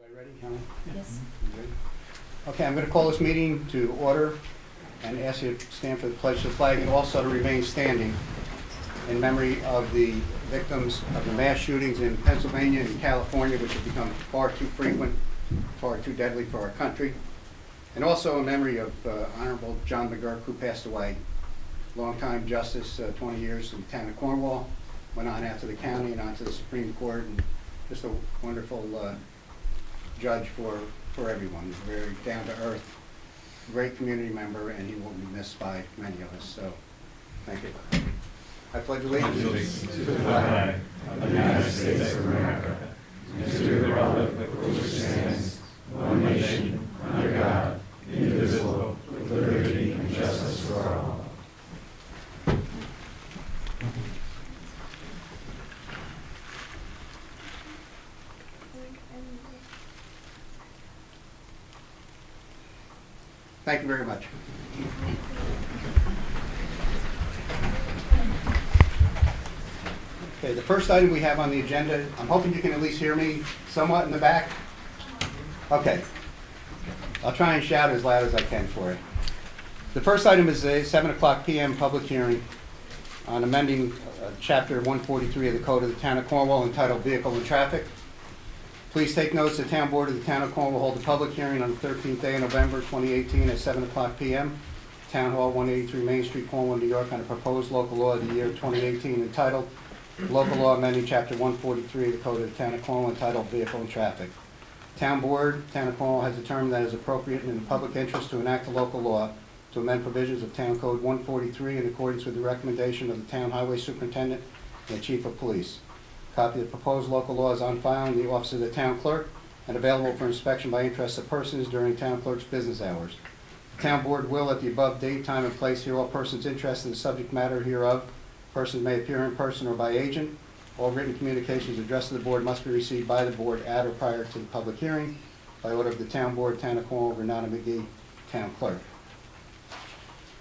Everybody ready, Helen? Yes. You ready? Okay, I'm going to call this meeting to order and ask you to stand for the pledge to the flag and also to remain standing in memory of the victims of the mass shootings in Pennsylvania and California, which have become far too frequent, far too deadly for our country. And also in memory of Honorable John McGurk, who passed away, longtime justice, 20 years in the town of Cornwall, went on out to the county and on to the Supreme Court, and just a wonderful judge for everyone. Very down to earth, great community member, and he will be missed by many of us. So, thank you. I pledge allegiance to the flag of the United States of America and to the republic for which it stands, one nation, under God, indivisible, with liberty and justice for all. Thank you very much. Okay, the first item we have on the agenda, I'm hoping you can at least hear me somewhat in the back. Okay. I'll try and shout as loud as I can for you. The first item is a 7 o'clock p.m. public hearing on amending Chapter 143 of the Code of the Town of Cornwall entitled Vehicle and Traffic. Please take notes, the Town Board of the Town of Cornwall will hold a public hearing on the 13th day of November 2018 at 7 o'clock p.m. Town Hall, 183 Main Street, Cornwall, New York, on a proposed local law of the year 2018 entitled Local Law Amending Chapter 143 of the Code of the Town of Cornwall entitled Vehicle and Traffic. Town Board, Town of Cornwall has determined that it is appropriate and in the public interest to enact a local law to amend provisions of Town Code 143 in accordance with the recommendation of the Town Highway Superintendent and the Chief of Police. Copy of the proposed local law is on file in the office of the Town Clerk and available for inspection by interested persons during Town Clerk's business hours. The Town Board will, at the above date, time, and place, hear all persons interested in the subject matter hereof. Persons may appear in person or by agent. All written communications addressed to the Board must be received by the Board at or prior to the public hearing by order of the Town Board, Town of Cornwall, Renata McGee, Town Clerk.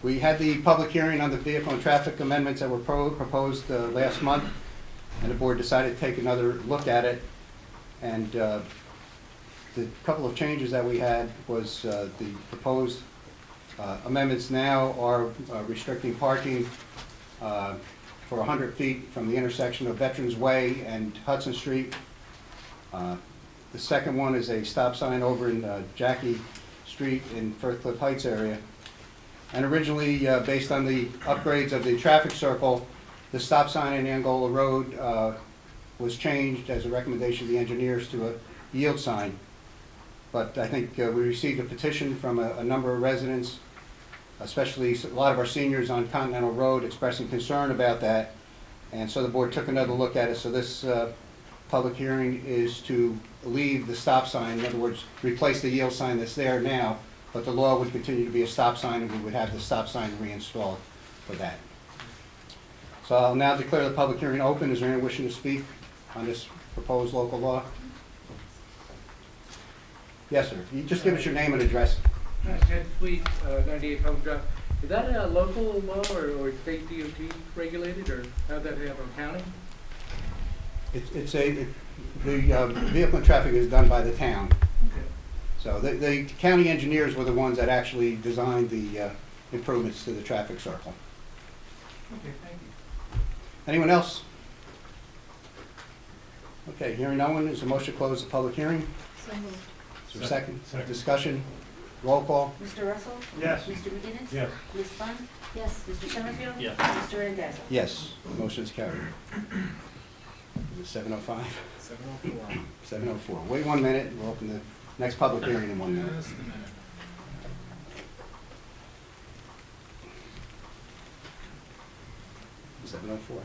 We had the public hearing on the vehicle and traffic amendments that were proposed last month, and the Board decided to take another look at it. And the couple of changes that we had was the proposed amendments now are restricting parking for 100 feet from the intersection of Veterans Way and Hudson Street. The second one is a stop sign over in Jackie Street in Firthcliffe Heights area. And originally, based on the upgrades of the traffic circle, the stop sign in Angola Road was changed as a recommendation of the engineers to a yield sign. But I think we received a petition from a number of residents, especially a lot of our seniors on Continental Road, expressing concern about that. And so the Board took another look at it. So this public hearing is to leave the stop sign, in other words, replace the yield sign that's there now, but the law would continue to be a stop sign, and we would have the stop sign reinstalled for that. So I'll now declare the public hearing open. Is there anyone wishing to speak on this proposed local law? Yes, sir. You just give us your name and address. Ted Sweet, 98 Home Drive. Is that a local law or state DOT regulated, or how does that happen, county? The vehicle and traffic is done by the town. Okay. So the county engineers were the ones that actually designed the improvements to the traffic circle. Okay, thank you. Anyone else? Okay, hearing no one, is the motion to close the public hearing? So moved. Is there a second? Discussion? Roll call? Mr. Russell? Yes. Mr. McGinnis? Yes. Ms. Bunt? Yes. Mr. Summerfield? Yes. Mr. Randazzo? Yes, motion is carried. Is it 7:05? 7:04. 7:04. Wait 1 minute, we'll open the next public hearing in 1 minute. Just a minute. 7:04.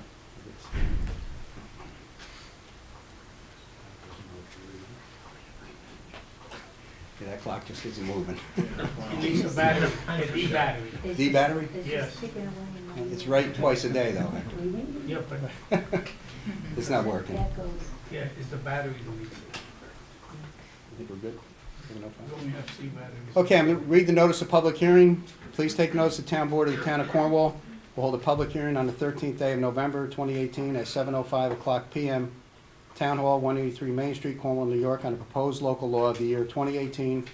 Yeah, that clock just isn't moving. It needs a battery, a D battery. D battery? It's Yes. just ticking away and It's right twice a day, though. Yeah, but, It's not working. that goes. yeah, it's the battery that needs it. I think we're good. 7:05. We only have C batteries. Okay, I'm going to read the notice of public hearing. Please take notice the Town Board of the Town of Cornwall will hold a public hearing on the 13th day of November 2018 at 7:05 p.m. Town Hall, 183 Main Street, Cornwall, New York, on a proposed local law of the year 2018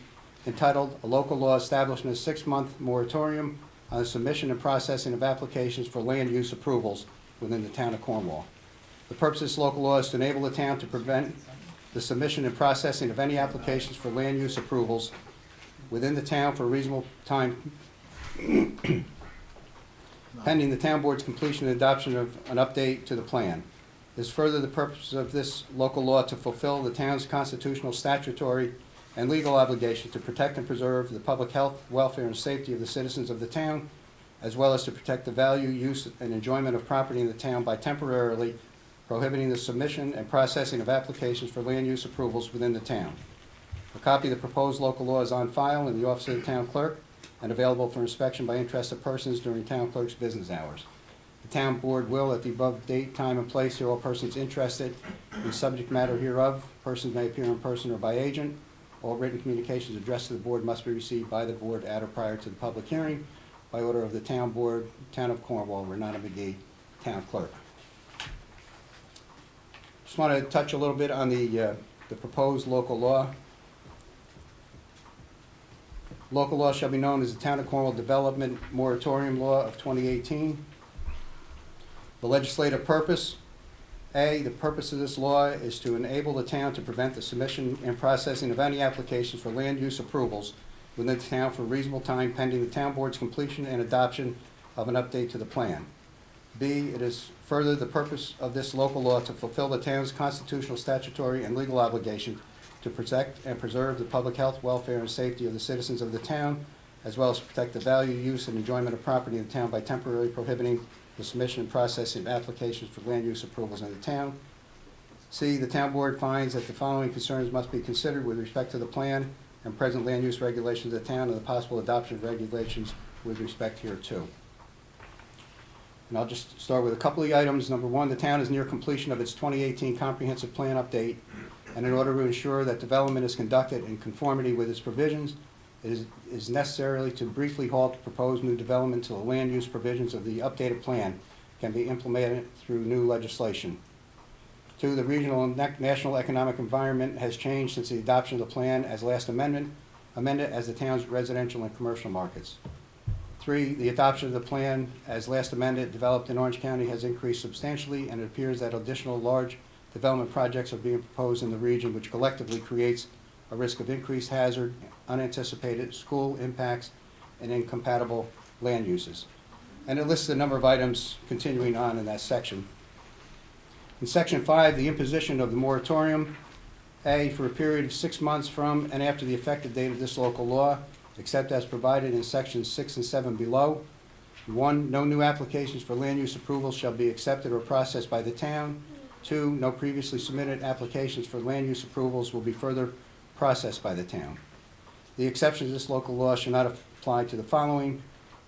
entitled, "A Local Law Establishing a 6-Month Moratorium on the Submission and Processing of Applications for Land Use Approvals Within the Town of Cornwall." The purpose of this local law is to enable the town to prevent the submission and processing of any applications for land use approvals within the town for a reasonable time pending the town board's completion and adoption of an update to the plan. It is further the purpose of this local law to fulfill the town's constitutional, statutory, and legal obligation to protect and preserve the public health, welfare, and safety of the citizens of the town, as well as to protect the value, use, and enjoyment of property in the town by temporarily prohibiting the submission and processing of applications for land use approvals within the town. A copy of the proposed local law is on file in the office of the town clerk and available for inspection by interested persons during town clerk's business hours. The town board will, at the above date, time, and place, hear all persons interested in the subject matter hereof. Persons may appear in person or by agent. All written communications addressed to the board must be received by the board at or prior to the public hearing by order of the town board, Town of Cornwall, Renata McGee, town clerk. Just want to touch a little bit on the proposed local law. Local law shall be known as the Town of Cornwall Development Moratorium Law of 2018. The legislative purpose. A, the purpose of this law is to enable the town to prevent the submission and processing of any applications for land use approvals within the town for a reasonable time pending the town board's completion and adoption of an update to the plan. B, it is further the purpose of this local law to fulfill the town's constitutional, statutory, and legal obligation to protect and preserve the public health, welfare, and safety of the citizens of the town, as well as protect the value, use, and enjoyment of property in the town by temporarily prohibiting the submission and processing of applications for land use approvals in the town. C, the town board finds that the following concerns must be considered with respect to the plan and present land use regulations of the town and the possible adoption of regulations with respect hereto. And I'll just start with a couple of items. Number one, the town is near completion of its 2018 comprehensive plan update, and in order to ensure that development is conducted in conformity with its provisions, it is necessary to briefly halt proposed new development until the land use provisions of the updated plan can be implemented through new legislation. Two, the regional and national economic environment has changed since the adoption of the plan as last amended as the town's residential and commercial markets. Three, the adoption of the plan as last amended developed in Orange County has increased substantially, and it appears that additional large development projects are being proposed in the region, which collectively creates a risk of increased hazard, unanticipated school impacts, and incompatible land uses. And it lists a number of items continuing on in that section. In Section 5, the imposition of the moratorium. A, for a period of 6 months from and after the effective date of this local law, except as provided in Sections 6 and 7 below. 1, no new applications for land use approvals shall be accepted or processed by the town. 2, no previously submitted applications for land use approvals will be further processed by the town. The exceptions to this local law shall not apply to the following.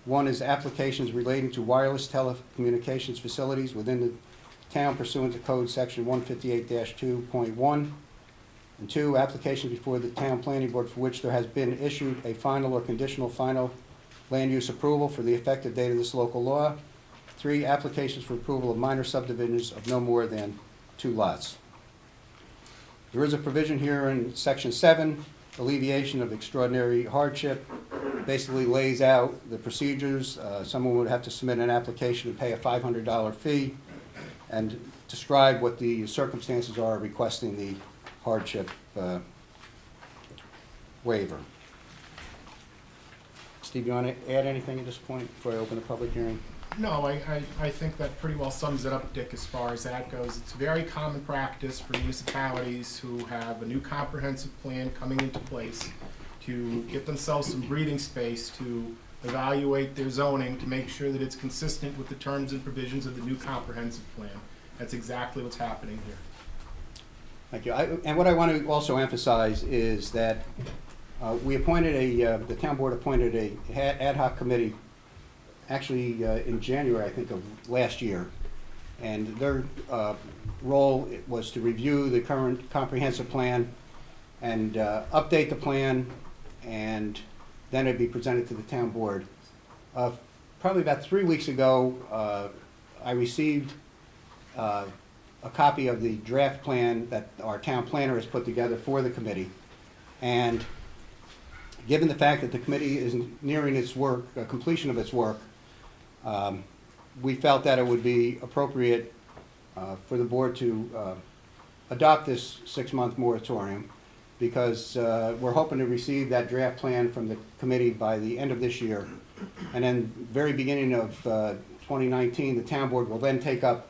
1 is applications relating to wireless telecommunications facilities within the town pursuant to Code Section 158-2.1. And 2, applications before the town planning board for which there has been issued a final or conditional final land use approval for the effective date of this local law. 3, applications for approval of minor subdivisions of no more than 2 lots. There is a provision here in Section 7, alleviation of extraordinary hardship. Basically lays out the procedures. Someone would have to submit an application and pay a $500 fee and describe what the circumstances are requesting the hardship waiver. Steve, you want to add anything at this point before I open the public hearing? No, I think that pretty well sums it up, Dick, as far as that goes. It's very common practice for municipalities who have a new comprehensive plan coming into place to get themselves some breathing space to evaluate their zoning to make sure that it's consistent with the terms and provisions of the new comprehensive plan. That's exactly what's happening here. Thank you. And what I want to also emphasize is that we appointed the town board appointed a ad hoc committee actually in January, I think, of last year. And their role was to review the current comprehensive plan and update the plan, and then it'd be presented to the town board. Probably about 3 weeks ago, I received a copy of the draft plan that our town planner has put together for the committee. And given the fact that the committee is nearing its work, completion of its work, we felt that it would be appropriate for the board to adopt this 6-month moratorium, because we're hoping to receive that draft plan from the committee by the end of this year. And then very beginning of 2019, the town board will then take up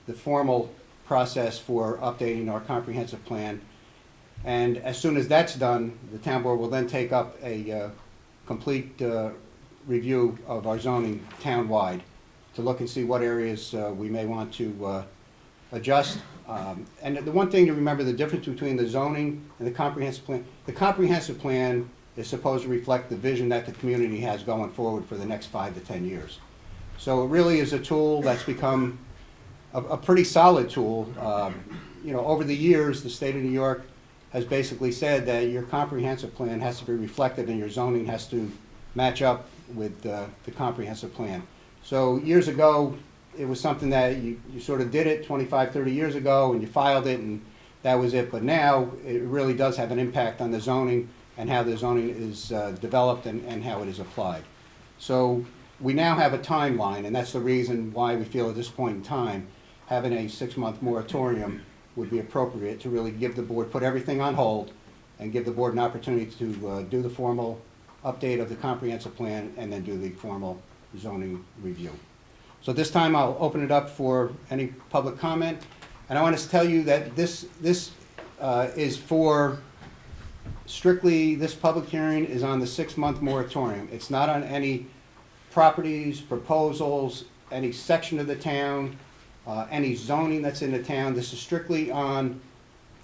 the formal process for updating our comprehensive plan. And as soon as that's done, the town board will then take up a complete review of our zoning town-wide to look and see what areas we may want to adjust. And the one thing to remember, the difference between the zoning and the comprehensive plan is supposed to reflect the vision that the community has going forward for the next 5 to 10 years. So it really is a tool that's become a pretty solid tool. You know, over the years, the state of New York has basically said that your comprehensive plan has to be reflected and your zoning has to match up with the comprehensive plan. So years ago, it was something that you sort of did it 25, 30 years ago, and you filed it, and that was it. But now, it really does have an impact on the zoning and how the zoning is developed and how it is applied. So we now have a timeline, and that's the reason why we feel at this point in time, having a 6-month moratorium would be appropriate to really give the board, put everything on hold, and give the board an opportunity to do the formal update of the comprehensive plan and then do the formal zoning review. So this time I'll open it up for any public comment. And I want to tell you that this is for strictly, this public hearing is on the 6-month moratorium. It's not on any properties, proposals, any section of the town, any zoning that's in the town. This is strictly on,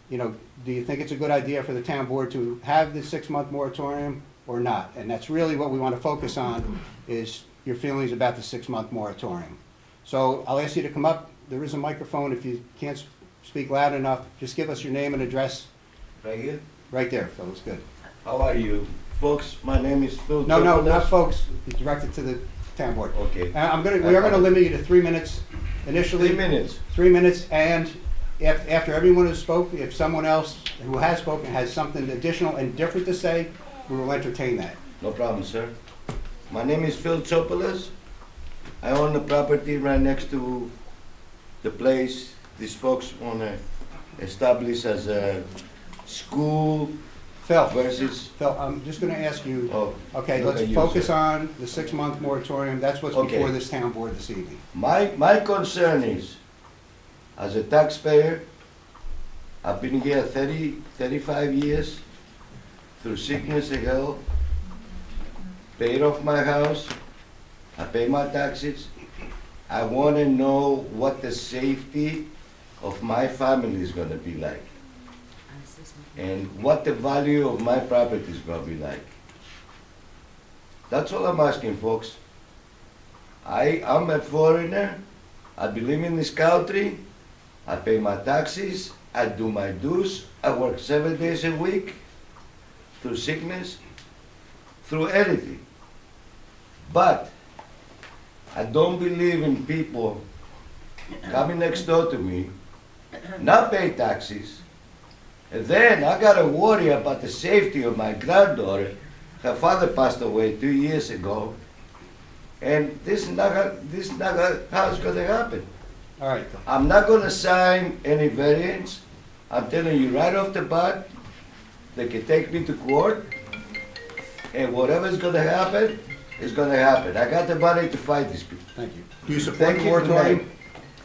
you know, do you think it's a good idea for the town board to have the 6-month moratorium or not? And that's really what we want to focus on, is your feelings about the 6-month moratorium. So I'll ask you to come up. There is a microphone. If you can't speak loud enough, just give us your name and address. Right here? Right there, Phil, it's good. How are you? Folks, my name is Phil. No, Chocolas. not folks, it's directed to the town board. Okay. We are gonna limit you to 3 minutes initially. 3 minutes. 3 minutes, and after everyone has spoken, if someone else who has spoken has something additional and different to say, we will entertain that. No problem, sir. My name is Phil Chocolas. I own the property right next to the place these folks want to establish as a school Phil, versus. I'm just gonna ask you, Oh, okay, look let's at you, focus sir. on the 6-month moratorium. That's what's Okay. before this town board this evening. My concern is, as a taxpayer, I've been here 35 years, through sickness and health, paid off my house, I pay my taxes. I want to know what the safety of my family is going to be like, and what the value of my property is going to be like. That's all I'm asking, folks. I'm a foreigner. I believe in this country. I pay my taxes. I do my dues. I work 7 days a week, through sickness, through anything. But I don't believe in people coming next door to me, not pay taxes, and then I gotta worry about the safety of my granddaughter. Her father passed away 2 years ago, and this is not how it's gonna happen. All right, I'm not gonna sign any variance. I'm telling you right off the bat, they can take me to court, and whatever's gonna happen, is gonna happen. I got the money to fight these people. thank you. Do you support Thank the you, good moratorium? night.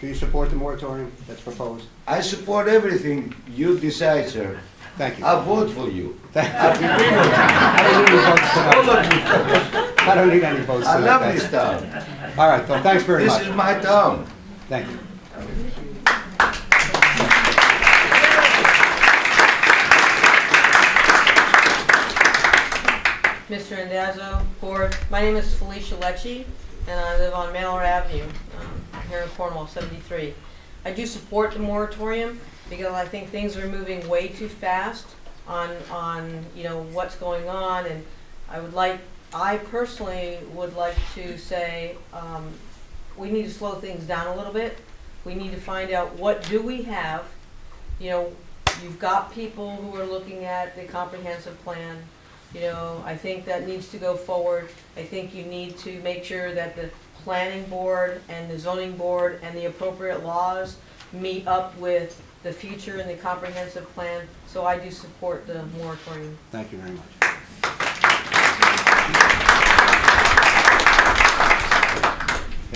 Do you support the moratorium that's proposed? I support everything you decide, sir. Thank you. I'll vote for you. Thank you. I'll be with you. I don't need any votes All tonight. of you folks. I don't need any votes I tonight. love Thanks. this town. All right, Phil, thanks very This much. is my town. Thank you. Mr. Indazzo, Board, my name is Felicia Lecce, and I live on Mailer Avenue, here in Cornwall, 73. I do support the moratorium because I think things are moving way too fast on you know, what's going on, and I personally would like to say we need to slow things down a little bit. We need to find out what do we have. You know, you've got people who are looking at the comprehensive plan. You know, I think that needs to go forward. I think you need to make sure that the planning board and the zoning board and the appropriate laws meet up with the future and the comprehensive plan. So I do support the moratorium. Thank you very much.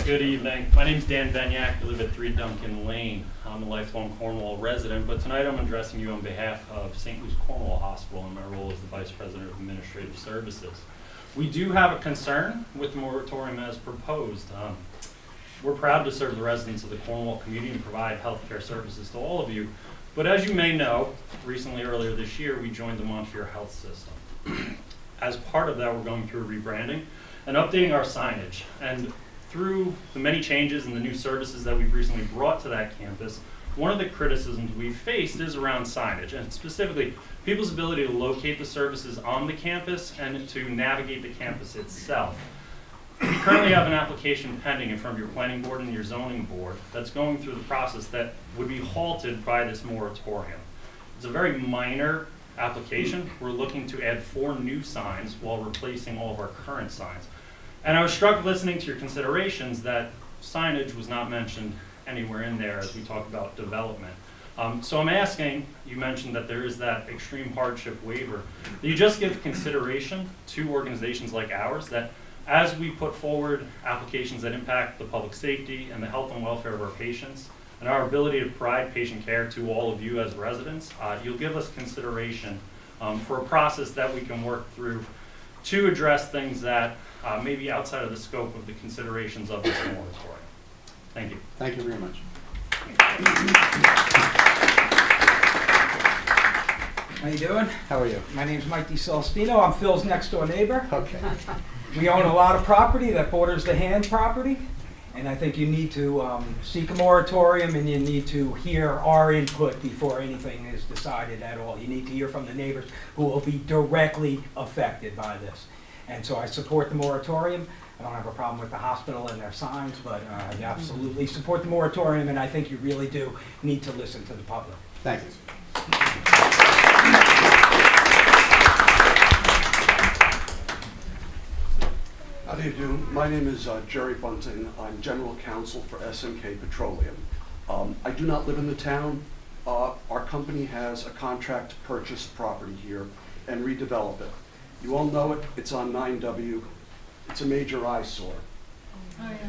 Good evening. My name's Dan Benyak. I live at 3 Duncan Lane. I'm a lifelong Cornwall resident, but tonight I'm addressing you on behalf of St. Louis Cornwall Hospital in my role as the Vice President of Administrative Services. We do have a concern with the moratorium as proposed. We're proud to serve the residents of the Cornwall community and provide healthcare services to all of you. But as you may know, recently, earlier this year, we joined the Montefiore Health System. As part of that, we're going through rebranding and updating our signage. And through the many changes and the new services that we've recently brought to that campus, one of the criticisms we've faced is around signage, and specifically people's ability to locate the services on the campus and to navigate the campus itself. We currently have an application pending in front of your planning board and your zoning board that's going through the process that would be halted by this moratorium. It's a very minor application. We're looking to add 4 new signs while replacing all of our current signs. And I was struck listening to your considerations that signage was not mentioned anywhere in there as we talk about development. So I'm asking, you mentioned that there is that extreme hardship waiver, that you just give consideration to organizations like ours that as we put forward applications that impact the public safety and the health and welfare of our patients and our ability to provide patient care to all of you as residents, you'll give us consideration for a process that we can work through to address things that may be outside of the scope of the considerations of this moratorium. Thank you. Thank you very much. How you doing? How are you? My name's Mike DiCelestino. I'm Phil's next door neighbor. Okay. We own a lot of property that borders the Hand property, and I think you need to seek a moratorium, and you need to hear our input before anything is decided at all. You need to hear from the neighbors who will be directly affected by this. And so I support the moratorium. I don't have a problem with the hospital and their signs, but I absolutely support the moratorium, and I think you really do need to listen to the public. Thank you. How do you do? My name is Jerry Bunting. I'm General Counsel for SNK Petroleum. I do not live in the town. Our company has a contract to purchase property here and redevelop it. You all know it. It's on 9W. It's a major eyesore.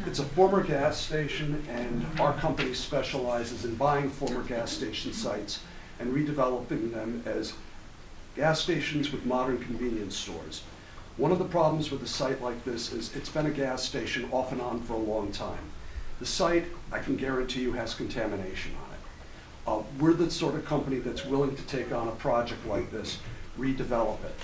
It's a former gas station, and our company specializes in buying former gas station sites and redeveloping them as gas stations with modern convenience stores. One of the problems with a site like this is it's been a gas station off and on for a long time. The site, I can guarantee you, has contamination on it. We're the sort of company that's willing to take on a project like this, redevelop it.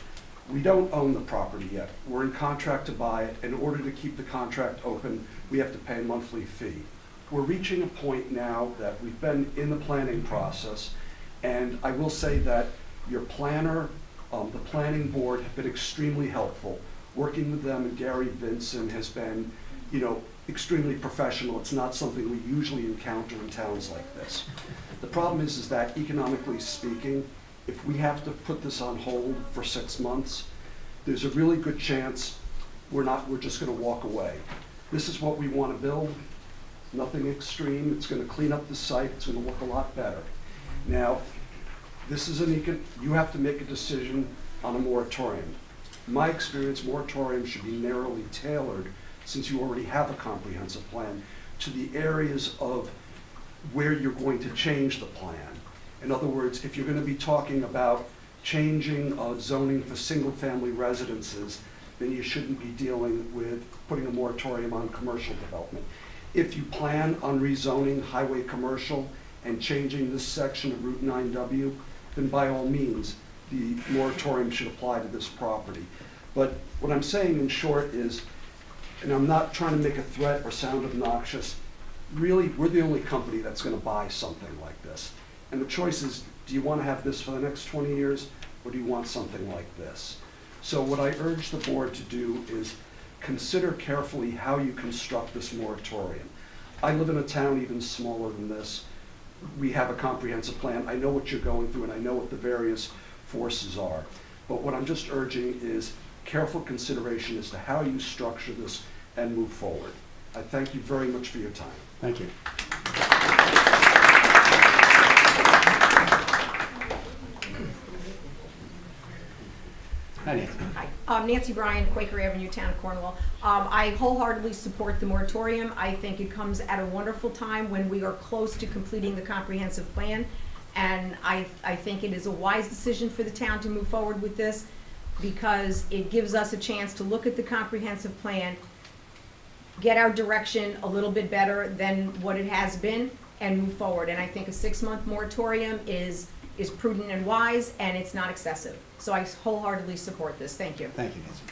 We don't own the property yet. We're in contract to buy it. In order to keep the contract open, we have to pay a monthly fee. We're reaching a point now that we've been in the planning process, and I will say that your planner, the planning board have been extremely helpful. Working with them, and Gary Vinson has been, extremely professional. It's not something we usually encounter in towns like this. The problem is that economically speaking, if we have to put this on hold for 6 months, there's a really good chance we're just gonna walk away. This is what we wanna build, nothing extreme. It's gonna clean up the site, it's gonna look a lot better. Now, this is you have to make a decision on a moratorium. In my experience, moratorium should be narrowly tailored, since you already have a comprehensive plan, to the areas of where you're going to change the plan. In other words, if you're going to be talking about changing zoning for single-family residences, then you shouldn't be dealing with putting a moratorium on commercial development. If you plan on rezoning highway commercial and changing this section of Route 9W, then by all means, the moratorium should apply to this property. But what I'm saying in short is, and I'm not trying to make a threat or sound obnoxious, really, we're the only company that's going to buy something like this. And the choice is, do you want to have this for the next 20 years, or do you want something like this? So what I urge the board to do is consider carefully how you construct this moratorium. I live in a town even smaller than this. We have a comprehensive plan. I know what you're going through and I know what the various forces are. But what I'm just urging is careful consideration as to how you structure this and move forward. I thank you very much for your time. Thank you. Hi, Nancy. Hi, Nancy Bryan, Quaker Avenue, Town of Cornwall. I wholeheartedly support the moratorium. I think it comes at a wonderful time when we are close to completing the comprehensive plan. And I think it is a wise decision for the town to move forward with this because it gives us a chance to look at the comprehensive plan, get our direction a little bit better than what it has been, and move forward. And I think a 6-month moratorium is prudent and wise, and it's not excessive. So I wholeheartedly support this. Thank you. Thank you, Nancy.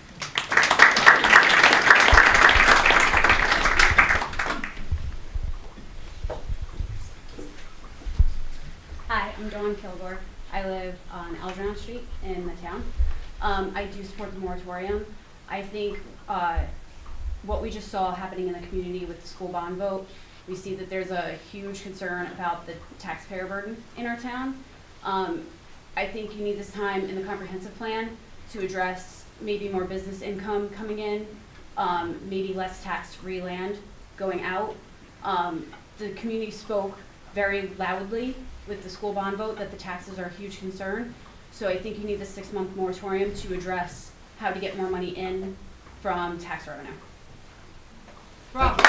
Hi, I'm Dawn Kilgore. I live on Algernon Street in the town. I do support the moratorium. I think what we just saw happening in the community with the school bond vote, we see that there's a huge concern about the taxpayer burden in our town. I think you need this time in the comprehensive plan to address maybe more business income coming in, maybe less tax-free land going out. The community spoke very loudly with the school bond vote that the taxes are a huge concern. So I think you need the 6-month moratorium to address how to get more money in from tax revenue. Bravo.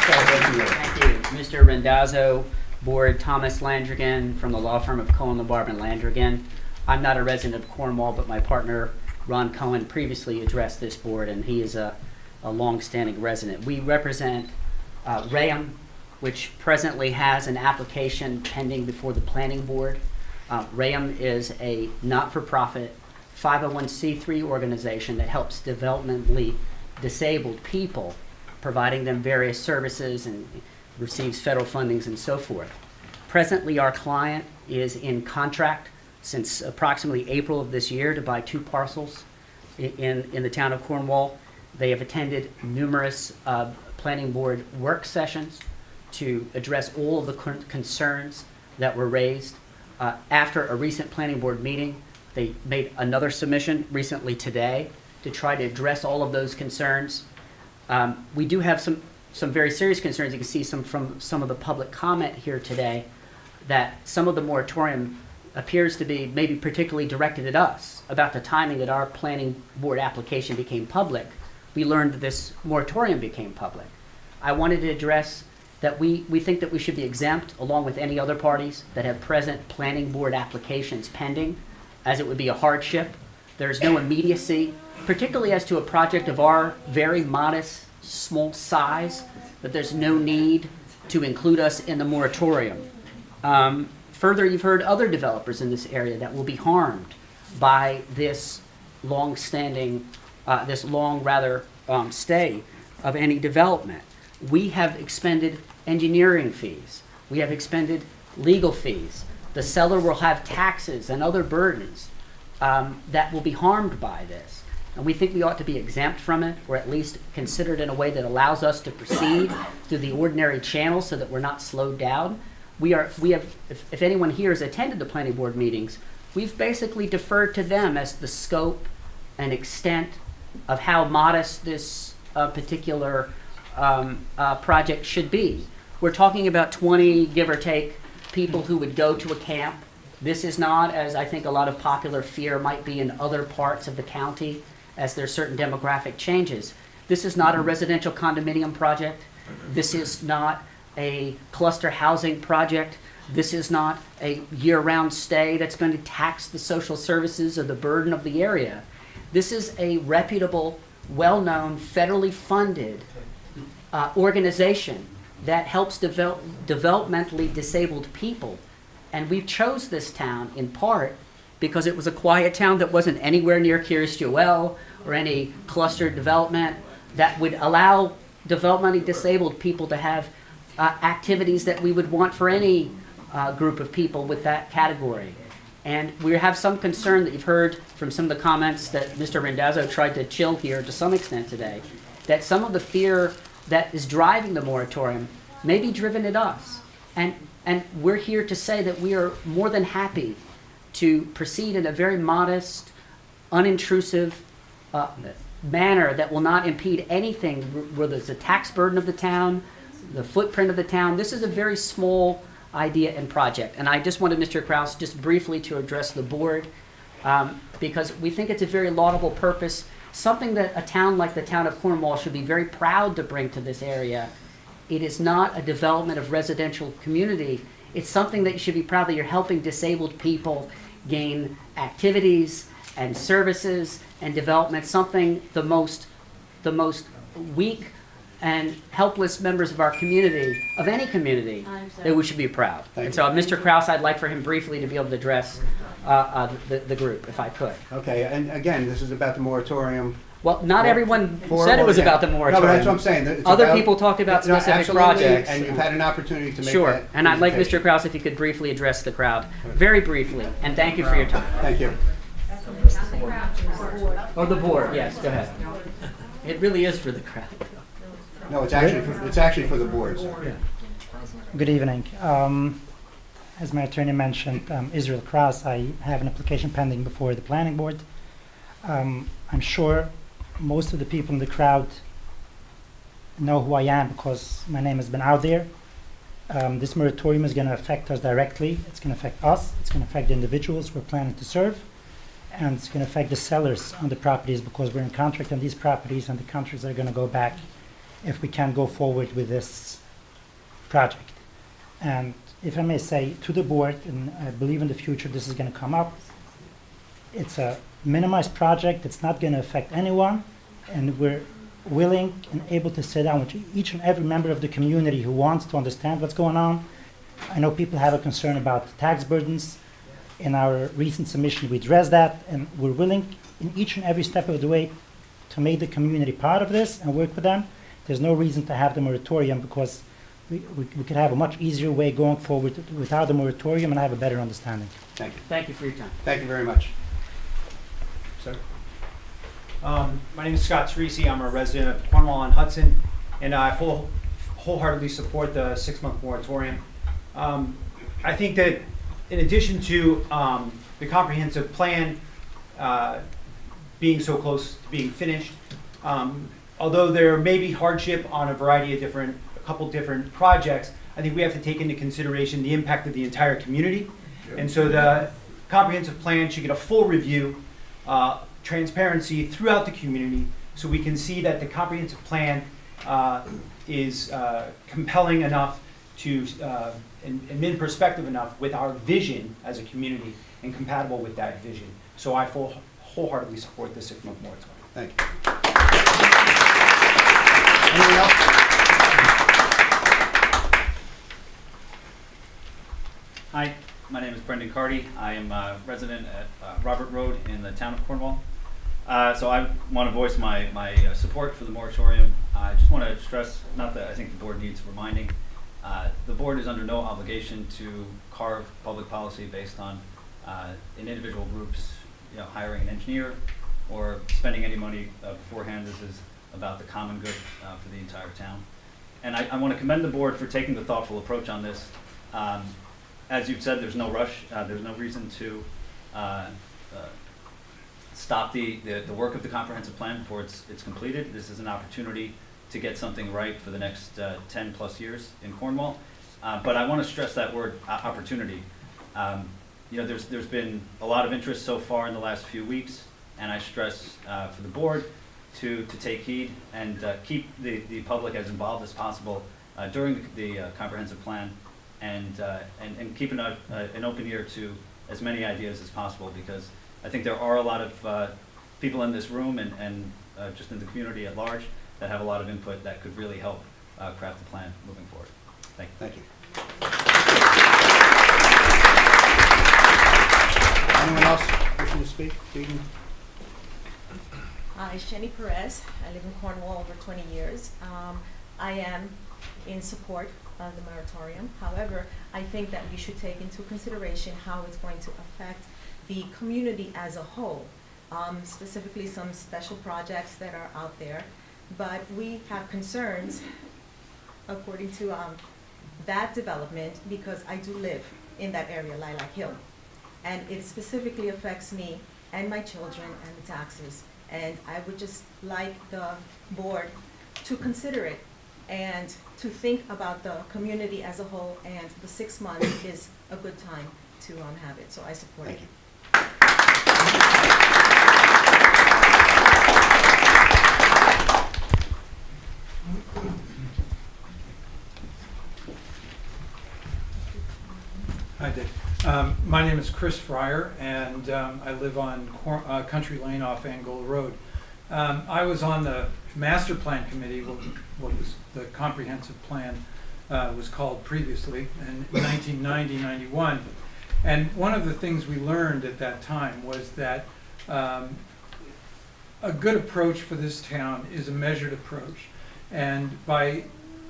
Thank you. Mr. Rendazzo, Board, Thomas Landrigan from the law firm of Cohen, LaBarbe, and Landrigan. I'm not a resident of Cornwall, but my partner, Ron Cohen, previously addressed this board, and he is a long-standing resident. We represent Rayam, which presently has an application pending before the planning board. Rayam is a not-for-profit 501c3 organization that helps developmentally disabled people, providing them various services and receives federal fundings and so forth. Presently, our client is in contract since approximately April of this year to buy 2 parcels in the town of Cornwall. They have attended numerous planning board work sessions to address all of the concerns that were raised. After a recent planning board meeting, they made another submission recently today to try to address all of those concerns. We do have some very serious concerns. You can see from some of the public comment here today that some of the moratorium appears to be maybe particularly directed at us about the timing that our planning board application became public. We learned that this moratorium became public. I wanted to address that we think that we should be exempt along with any other parties that have present planning board applications pending, as it would be a hardship. There's no immediacy, particularly as to a project of our very modest, small size, that there's no need to include us in the moratorium. Further, you've heard other developers in this area that will be harmed by this long-standing, stay of any development. We have expended engineering fees. We have expended legal fees. The seller will have taxes and other burdens that will be harmed by this. And we think we ought to be exempt from it, or at least considered in a way that allows us to proceed through the ordinary channels so that we're not slowed down. We have, if anyone here has attended the planning board meetings, we've basically deferred to them as the scope and extent of how modest this particular project should be. We're talking about 20, give or take, people who would go to a camp. This is not, as I think a lot of popular fear might be in other parts of the county, as there are certain demographic changes. This is not a residential condominium project. This is not a cluster housing project. This is not a year-round stay that's going to tax the social services or the burden of the area. This is a reputable, well-known, federally funded organization that helps developmentally disabled people. And we chose this town in part because it was a quiet town that wasn't anywhere near Curious Joel or any clustered development that would allow developmentally disabled people to have activities that we would want for any group of people with that category. And we have some concern that you've heard from some of the comments that Mr. Rendazzo tried to chill here to some extent today, that some of the fear that is driving the moratorium may be driven at us. And we're here to say that we are more than happy to proceed in a very modest, unintrusive manner that will not impede anything, whether it's the tax burden of the town, the footprint of the town. This is a very small idea and project. And I just wanted Mr. Kraus just briefly to address the board because we think it's a very laudable purpose, something that a town like the town of Cornwall should be very proud to bring to this area. It is not a development of residential community. It's something that you should be proud that you're helping disabled people gain activities and services and development, something the most weak and helpless members of our community, of any community, that we should be proud. And so Mr. Kraus, I'd like for him briefly to be able to address the group, if I could. Okay, and again, this is about the moratorium. Well, not everyone For said it was or about the against. moratorium. No, but that's what I'm saying. It's Other about- people talked about No, specific absolutely, projects. and you've had an opportunity to make Sure, that and I'd like Mr. presentation. Kraus if you could briefly address the crowd, very briefly, and thank you for your time. Thank you. Or the board, yes, go ahead. It really is for the crowd. No, it's actually for the boards. Good evening. As my attorney mentioned, Israel Kraus, I have an application pending before the planning board. I'm sure most of the people in the crowd know who I am because my name has been out there. This moratorium is going to affect us directly. It's going to affect us. It's going to affect the individuals we're planning to serve. And it's going to affect the sellers on the properties because we're in contract on these properties and the contracts are going to go back if we can't go forward with this project. And if I may say to the board, and I believe in the future this is going to come up, it's a minimized project. It's not going to affect anyone. And we're willing and able to sit down with each and every member of the community who wants to understand what's going on. I know people have a concern about the tax burdens. In our recent submission, we addressed that, and we're willing in each and every step of the way to make the community part of this and work with them. There's no reason to have the moratorium because we could have a much easier way going forward without the moratorium and have a better understanding. Thank you. Thank you for your time. Thank you very much. Sir? My name is Scott Teresi. I'm a resident of Cornwall on Hudson, and I wholeheartedly support the 6-month moratorium. I think that in addition to the comprehensive plan being so close to being finished, although there may be hardship on a couple different projects, I think we have to take into consideration the impact of the entire community. And so the comprehensive plan should get a full review, transparency throughout the community, so we can see that the comprehensive plan is compelling enough to and in perspective enough with our vision as a community and compatible with that vision. So I wholeheartedly support the 6-month moratorium. Thank you. Anyone else? Hi, my name is Brendan Carty. I am a resident at Robert Road in the town of Cornwall. So I want to voice my support for the moratorium. I just want to stress, not that I think the board needs reminding, the board is under no obligation to carve public policy based on in individual groups, hiring an engineer or spending any money beforehand. This is about the common good for the entire town. And I want to commend the board for taking the thoughtful approach on this. As you've said, there's no rush. There's no reason to stop the work of the comprehensive plan before it's completed. This is an opportunity to get something right for the next 10 plus years in Cornwall. But I want to stress that word opportunity. There's been a lot of interest so far in the last few weeks, and I stress for the board to take heed and keep the public as involved as possible during the comprehensive plan, and keep an open ear to as many ideas as possible, because I think there are a lot of people in this room and just in the community at large that have a lot of input that could really help craft the plan moving forward. Thank you. Thank you. Anyone else wishing to speak? Speaking? Hi, Shani Perez. I live in Cornwall over 20 years. I am in support of the moratorium. However, I think that we should take into consideration how it's going to affect the community as a whole, specifically some special projects that are out there but we have concerns according to that development, because I do live in that area, Lilac Hill. And it specifically affects me and my children and the taxes. And I would just like the board to consider it and to think about the community as a whole, and the 6 months is a good time to have it, so I support it. Hi, Dave. My name is Chris Fryer, and I live on Country Lane off Angola Road. I was on the master plan committee, what was the comprehensive plan was called previously, in 1990-91. And one of the things we learned at that time was that a good approach for this town is a measured approach. And by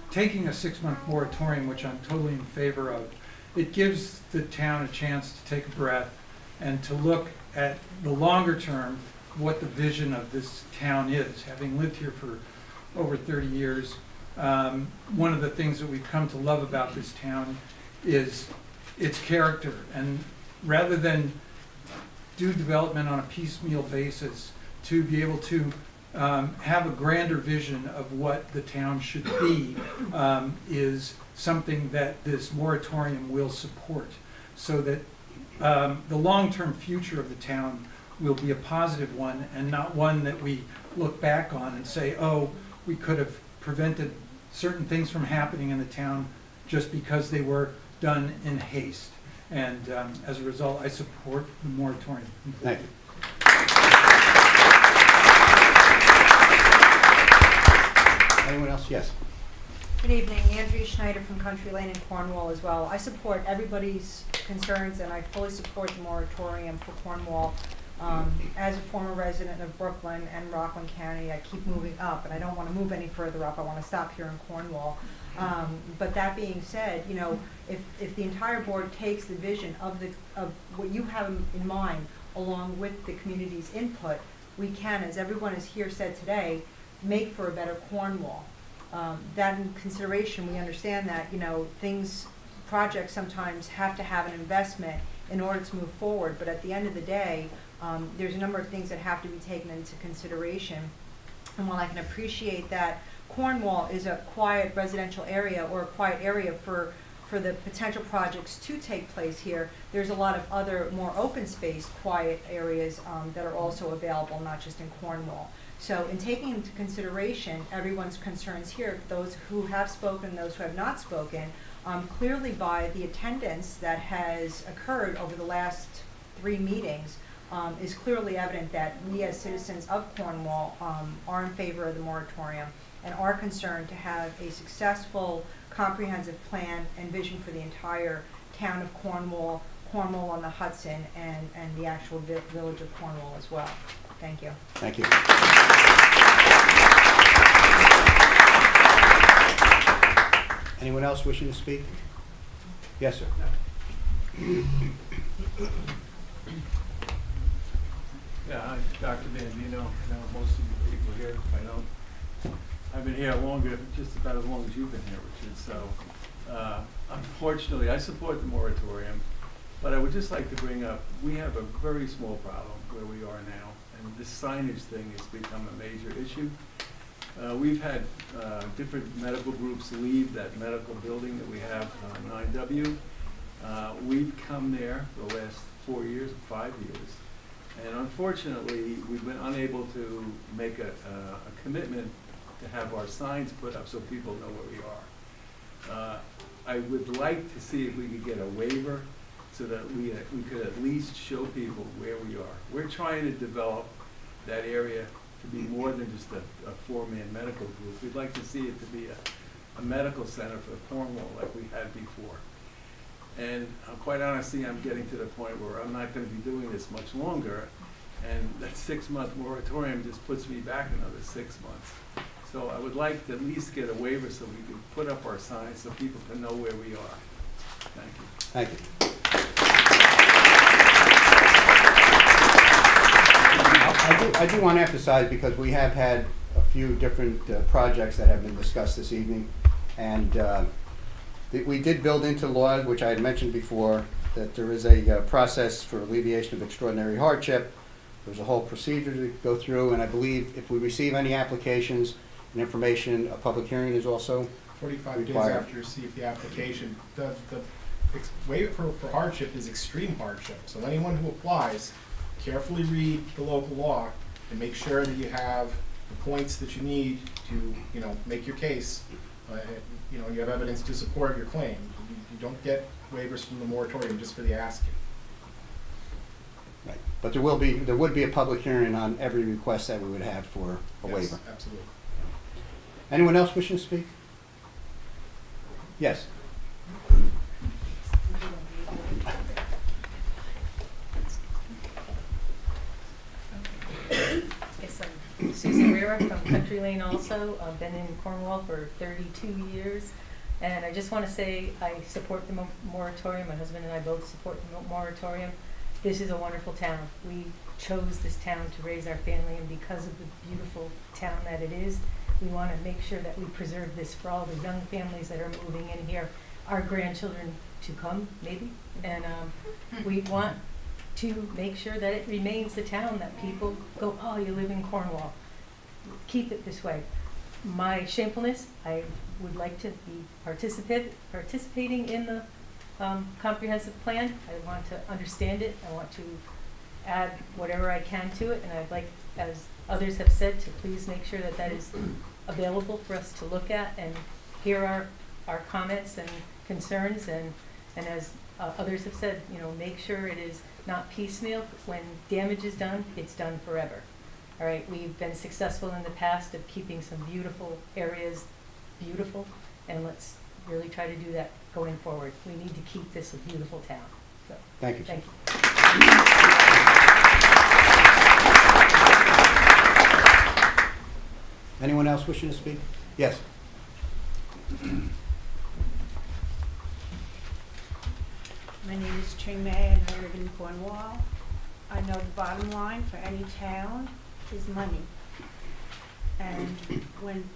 taking a 6-month moratorium, which I'm totally in favor of, it gives the town a chance to take a breath and to look at the longer term, what the vision of this town is. Having lived here for over 30 years, one of the things that we've come to love about this town is its character. And rather than do development on a piecemeal basis, to be able to have a grander vision of what the town should be is something that this moratorium will support, so that the long-term future of the town will be a positive one, and not one that we look back on and say, oh, we could have prevented certain things from happening in the town just because they were done in haste. And as a result, I support the moratorium. Thank you. Anyone else? Yes. Good evening, Andrea Schneider from Country Lane in Cornwall as well. I support everybody's concerns, and I fully support the moratorium for Cornwall. As a former resident of Brooklyn and Rockland County, I keep moving up, and I don't want to move any further up. I want to stop here in Cornwall. But that being said, you know, if the entire board takes the vision of what you have in mind, along with the community's input, we can, as everyone has here said today, make for a better Cornwall. That in consideration, we understand that, you know, projects sometimes have to have an investment in order to move forward, but at the end of the day, there's a number of things that have to be taken into consideration. And while I can appreciate that Cornwall is a quiet residential area, or a quiet area for the potential projects to take place here, there's a lot of other more open space, quiet areas that are also available, not just in Cornwall. So in taking into consideration everyone's concerns here, those who have spoken, those who have not spoken, clearly by the attendance that has occurred over the last 3 meetings, is clearly evident that we as citizens of Cornwall are in favor of the moratorium and are concerned to have a successful comprehensive plan and vision for the entire town of Cornwall, Cornwall on the Hudson, and the actual village of Cornwall as well. Thank you. Thank you. Anyone else wishing to speak? Yes, sir. Yeah, I'm Dr. Bandino. I know most of you people here. If I don't, I've been here longer, just about as long as you've been here, Richard. So, unfortunately, I support the moratorium, but I would just like to bring up, we have a very small problem where we are now, and this signage thing has become a major issue. We've had different medical groups leave that medical building that we have on 9W. We've come there for the last 4 years, 5 years, and unfortunately, we've been unable to make a commitment to have our signs put up so people know where we are. I would like to see if we could get a waiver so that we could at least show people where we are. We're trying to develop that area to be more than just a 4-man medical group. We'd like to see it to be a medical center for Cornwall like we had before. And quite honestly, I'm getting to the point where I'm not going to be doing this much longer, and that 6-month moratorium just puts me back another 6 months. So I would like to at least get a waiver so we can put up our signs so people can know where we are. Thank you. Thank you. I do want to emphasize, because we have had a few different projects that have been discussed this evening. And we did build into law, which I had mentioned before, that there is a process for alleviation of extraordinary hardship. There's a whole procedure to go through, and I believe if we receive any applications and information, a public hearing is also 45 days required. after you receive the application. The waiver for hardship is extreme hardship. So anyone who applies, carefully read the local law and make sure that you have the points that you need to, make your case. You have evidence to support your claim. You don't get waivers from the moratorium just for the asking. Right. But there would be a public hearing on every request that we would have for a waiver. Absolutely. Anyone else wishing to speak? Yes. Yes, I'm Susan Rera from Country Lane also. I've been in Cornwall for 32 years. And I just want to say I support the moratorium. My husband and I both support the moratorium. This is a wonderful town. We chose this town to raise our family, and because of the beautiful town that it is, we want to make sure that we preserve this for all the young families that are moving in here, our grandchildren to come, maybe. And we want to make sure that it remains the town that people go, oh, you live in Cornwall. Keep it this way. My shamefulness, I would like to be participating in the comprehensive plan. I want to understand it. I want to add whatever I can to it, and I'd like, as others have said, to please make sure that that is available for us to look at and hear our comments and concerns, and as others have said, make sure it is not piecemeal. When damage is done, it's done forever. All right, we've been successful in the past of keeping some beautiful areas beautiful, and let's really try to do that going forward. We need to keep this a beautiful town. So, thank you. Thank you. Anyone else wishing to speak? Yes. My name is Trinh May, and I live in Cornwall. I know the bottom line for any town is money. And when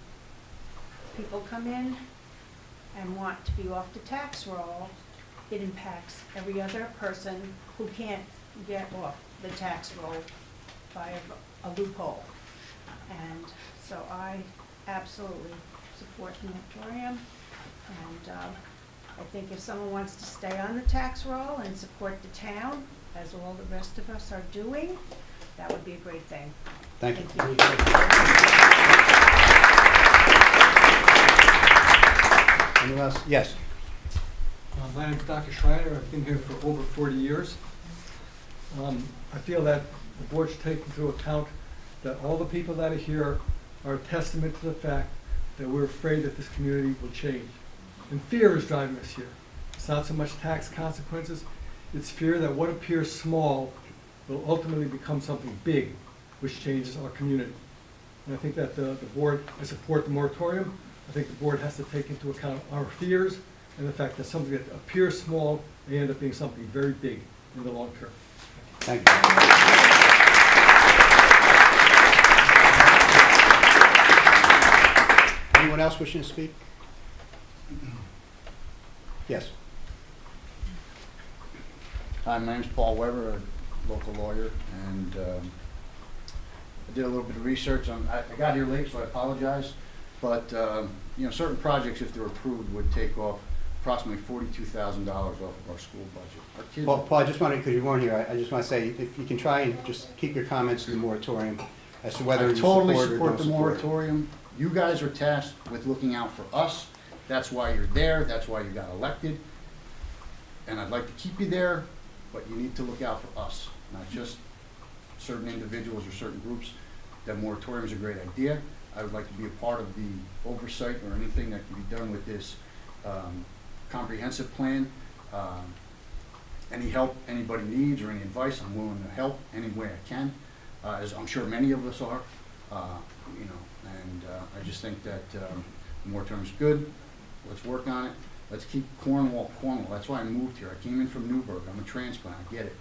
people come in and want to be off the tax roll, it impacts every other person who can't get off the tax roll by a loophole. And so I absolutely support the moratorium, and I think if someone wants to stay on the tax roll and support the town, as all the rest of us are doing, that would be a great thing. Thank you. Anyone else? Yes. My name is Dr. Schreider. I've been here for over 40 years. I feel that the board should take into account that all the people that are here are a testament to the fact that we're afraid that this community will change. And fear is driving us here. It's not so much tax consequences, it's fear that what appears small will ultimately become something big, which changes our community. And I think that the board, I support the moratorium. I think the board has to take into account our fears and the fact that something that appears small may end up being something very big in the long term. Thank you. Anyone else wishing to speak? Yes. Hi, my name's Paul Weber, a local lawyer, and I did a little bit of research on. I got here late, so I apologize. But certain projects, if they're approved, would take off approximately $42,000 off of our school budget. Our kids. Paul, I just wanted, because you weren't here, I just want to say, if you can try and just keep your comments to the moratorium as to whether I you totally support or support don't the support. moratorium. You guys are tasked with looking out for us. That's why you're there. That's why you got elected. And I'd like to keep you there, but you need to look out for us, not just certain individuals or certain groups. That moratorium is a great idea. I would like to be a part of the oversight or anything that can be done with this comprehensive plan. Any help anybody needs or any advice, I'm willing to help any way I can, as I'm sure many of us are. I just think that the moratorium is good. Let's work on it. Let's keep Cornwall. That's why I moved here. I came in from Newburgh. I'm a transplant. I get it.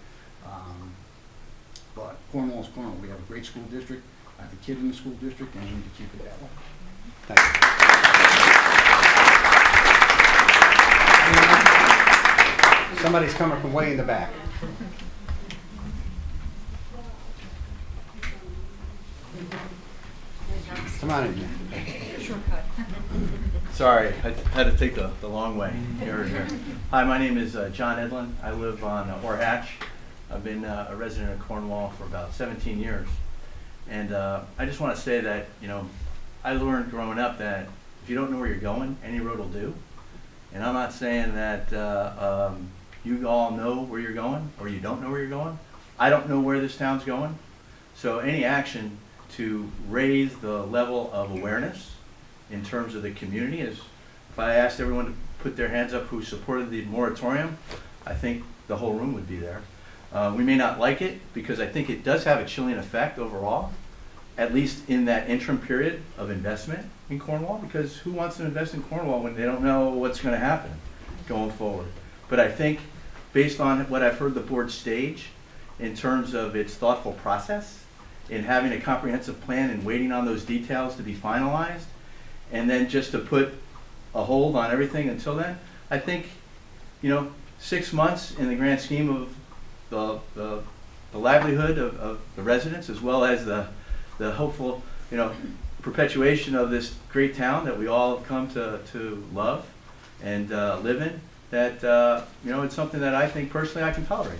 But Cornwall is Cornwall. We have a great school district. I have a kid in the school district, and I need to keep it that way. Thank you. Somebody's coming from way in the back. Come on in here. Shortcut. Sorry, I had to take the long way. Here. Hi, my name is John Edlin. I live on Orhatch. I've been a resident of Cornwall for about 17 years. And I just want to say that, you know, I learned growing up that if you don't know where you're going, any road will do. And I'm not saying that you all know where you're going or you don't know where you're going. I don't know where this town's going. So any action to raise the level of awareness in terms of the community is, if I asked everyone to put their hands up who supported the moratorium, I think the whole room would be there. We may not like it because I think it does have a chilling effect overall, at least in that interim period of investment in Cornwall, because who wants to invest in Cornwall when they don't know what's going to happen going forward? But I think based on what I've heard the board stage in terms of its thoughtful process, in having a comprehensive plan and waiting on those details to be finalized, and then just to put a hold on everything until then, I think, you know, 6 months in the grand scheme of the livelihood of the residents, as well as the hopeful, you know, perpetuation of this great town that we all have come to love and live in, that, you know, it's something that I think personally I can tolerate.